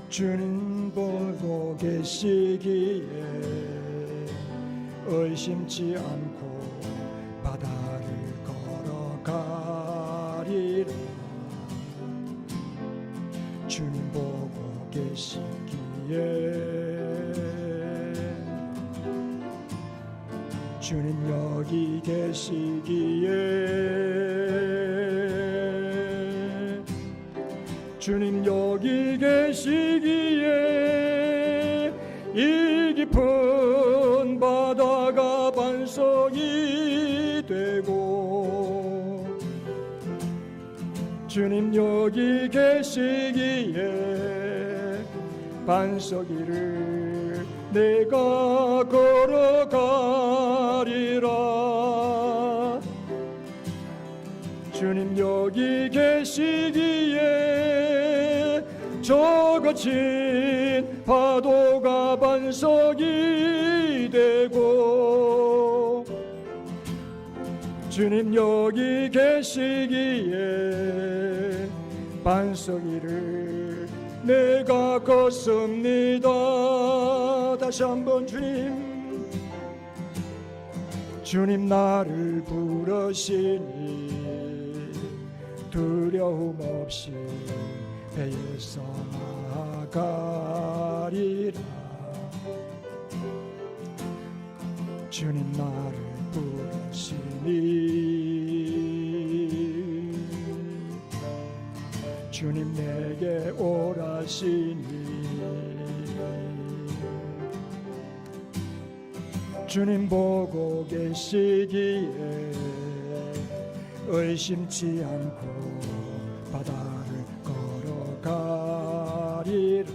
주님 보고 계시기에 의심치 않고 바다를 걸어가리라. 주님 보고 계시기에 주님 여기 계시기에 주님 여기 계시기에 이 깊은 바다가 반석이 되고 주님 여기 계시기에 반석 위를 내가 걸어가리라. 주님 여기 계시기에 저 거친 파도가 반석이 되고 주님 여기 계시기에 반석 위를 내가 걷습니다. 다시 한번 주님 나를 부르시니 두려움 없이 배에서 나아가리라. 주님 나를 부르시니 주님 내게 오라시니 주님 보고 계시기에 의심치 않고 바다를 가리라.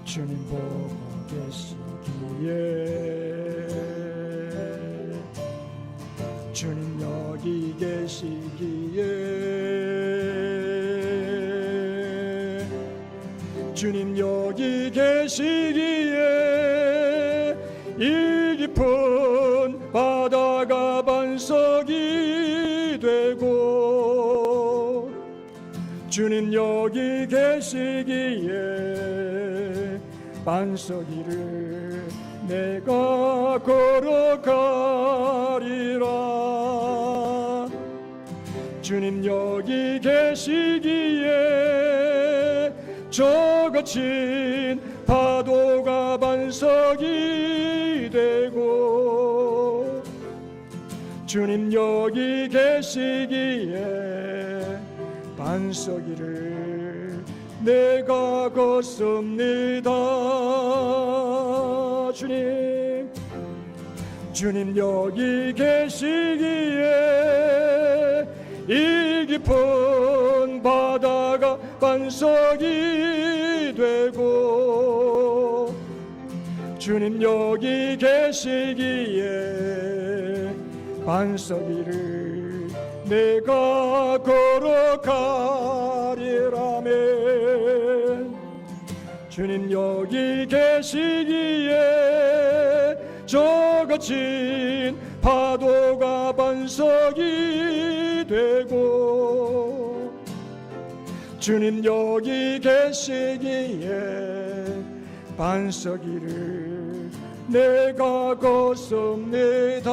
주님 보고 계시기에, 주님 여기 계시기에, 주님 여기 계시기에 이 깊은 바다가 반석이 되고, 주님 여기 계시기에 반석 위를 내가 걸어가리라. 주님 여기 계시기에 저 거친 파도가 반석이 되고, 주님 여기 계시기에 반석 위를 내가 걷습니다. 주님 여기 계시기에 이 깊은 바다가 반석이 되고, 주님 여기 계시기에 반석 위를 내가 걸어가리라면, 주님 여기 계시기에 저 거친 파도가 반석이 되고, 주님 여기 계시기에 반석 위를 내가 걷습니다.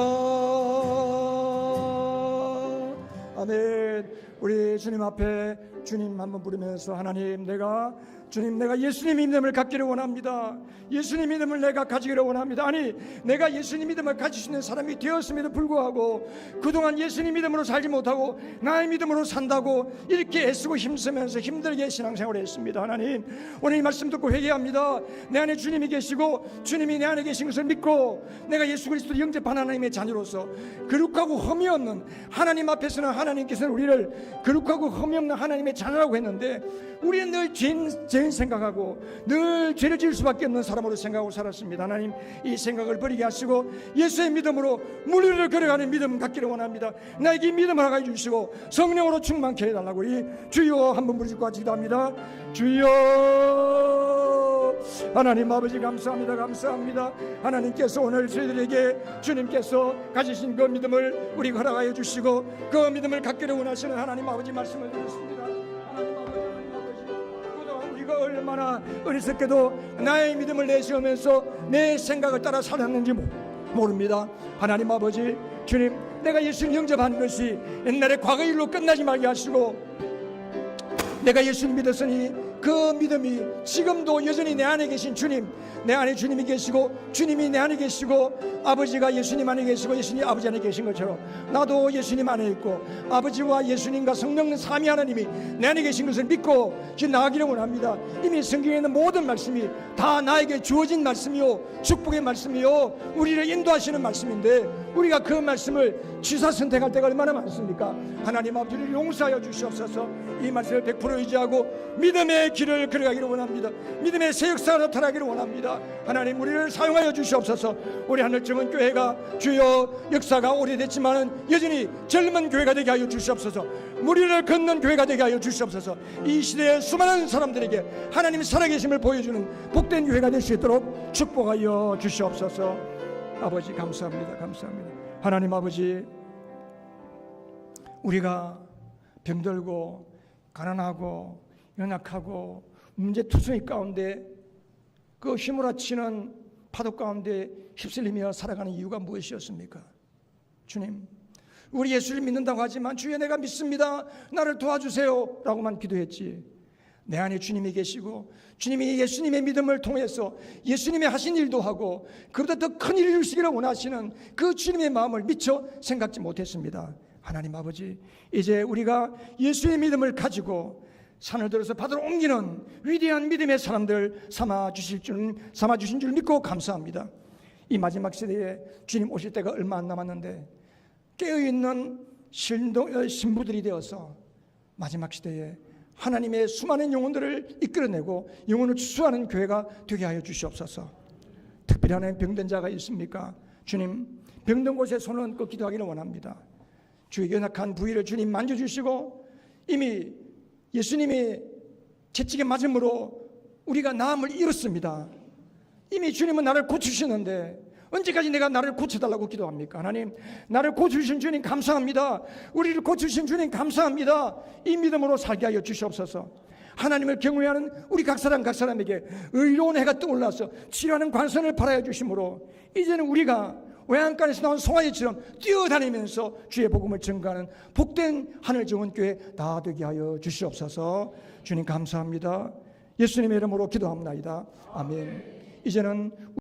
아멘. 우리 주님 앞에 주님 한번 부르면서, 하나님, 주님, 내가 예수님 믿음을 갖기를 원합니다. 예수님 믿음을 내가 가지기를 원합니다. 아니, 내가 예수님 믿음을 가질 수 있는 사람이 되었음에도 불구하고 그동안 예수님 믿음으로 살지 못하고 나의 믿음으로 산다고 이렇게 애쓰고 힘쓰면서 힘들게 신앙생활을 했습니다. 하나님, 오늘 이 말씀 듣고 회개합니다. 내 안에 주님이 계시고 주님이 내 안에 계신 것을 믿고 내가 예수 그리스도를 영접한 하나님의 자녀로서 거룩하고 흠이 없는, 하나님 앞에서는 하나님께서는 우리를 거룩하고 흠이 없는 하나님의 자녀라고 했는데, 우리는 늘 죄인 생각하고 늘 죄를 지을 수밖에 없는 사람으로 생각하고 살았습니다. 하나님, 이 생각을 버리게 하시고 예수의 믿음으로 물리를 걸어가는 믿음 갖기를 원합니다. 나에게 믿음을 하게 해주시고 성령으로 충만케 해달라고 우리 주여 한번 부르짖고 같이 기도합니다. 주여, 하나님 아버지 감사합니다. 감사합니다. 하나님께서 오늘 저희들에게 주님께서 가지신 그 믿음을 우리 허락하여 주시고 그 믿음을 갖기를 원하시는 하나님 아버지 말씀을 드렸습니다. 하나님 아버지, 그동안 우리가 얼마나 어리석게도 나의 믿음을 내세우면서 내 생각을 따라 살았는지 모릅니다. 하나님 아버지, 주님, 내가 예수님 영접한 것이 옛날에 과거 일로 끝나지 말게 하시고, 내가 예수님 믿었으니 그 믿음이 지금도 여전히 내 안에 계신 주님, 내 안에 주님이 계시고 주님이 내 안에 계시고 아버지가 예수님 안에 계시고 예수님 아버지 안에 계신 것처럼 나도 예수님 안에 있고 아버지와 예수님과 성령 삼위 하나님이 내 안에 계신 것을 믿고 지금 나아가기를 원합니다. 이미 성경에 있는 모든 말씀이 다 나에게 주어진 말씀이요 축복의 말씀이요 우리를 인도하시는 말씀인데, 우리가 그 말씀을 취사 선택할 때가 얼마나 많습니까? 하나님 아버지를 용서하여 주시옵소서. 이 말씀을 100% 의지하고 믿음의 길을 걸어가기를 원합니다. 믿음의 새 역사가 나타나기를 원합니다. 하나님, 우리를 사용하여 주시옵소서. 우리 하늘정은 교회가 주여 역사가 오래됐지만 여전히 젊은 교회가 되게 하여 주시옵소서. 무리를 걷는 교회가 되게 하여 주시옵소서. 이 시대의 수많은 사람들에게 하나님 살아계심을 보여주는 복된 교회가 될 수 있도록 축복하여 주시옵소서. 아버지 감사합니다. 감사합니다. 하나님 아버지, 우리가 병들고 가난하고 연약하고 문제투성이 가운데 그 휘몰아치는 파도 가운데 휩쓸리며 살아가는 이유가 무엇이었습니까? 주님, 우리 예수를 믿는다고 하지만 주여 내가 믿습니다, 나를 도와주세요 라고만 기도했지, 내 안에 주님이 계시고 주님이 예수님의 믿음을 통해서 예수님이 하신 일도 하고 그보다 더 큰 일을 이루시기를 원하시는 그 주님의 마음을 미처 생각지 못했습니다. 하나님 아버지, 이제 우리가 예수의 믿음을 가지고 산을 들어서 바다로 옮기는 위대한 믿음의 사람들 삼아주신 줄 믿고 감사합니다. 이 마지막 시대에 주님 오실 때가 얼마 안 남았는데 깨어있는 신부들이 되어서 마지막 시대에 하나님의 수많은 영혼들을 이끌어내고 영혼을 추수하는 교회가 되게 하여 주시옵소서. 특별히 하나님 병든 자가 있습니까? 주님, 병든 곳에 손을 얹고 기도하기를 원합니다. 주의 연약한 부위를 주님 만져주시고, 이미 예수님이 채찍에 맞음으로 우리가 나음을 잃었습니다. 이미 주님은 나를 고치시는데 언제까지 내가 나를 고쳐달라고 기도합니까? 하나님, 나를 고쳐주신 주님 감사합니다. 우리를 고쳐주신 주님 감사합니다. 이 믿음으로 살게 하여 주시옵소서. 하나님을 경외하는 우리 각 사람에게 의로운 해가 떠올라서 치료하는 관선을 발하여 주심으로 이제는 우리가 외양간에서 나온 송아지처럼 뛰어다니면서 주의 복음을 증거하는 복된 하늘 좋은 교회 다 되게 하여 주시옵소서. 주님 감사합니다. 예수님의 이름으로 기도합니다. 아멘. 이제는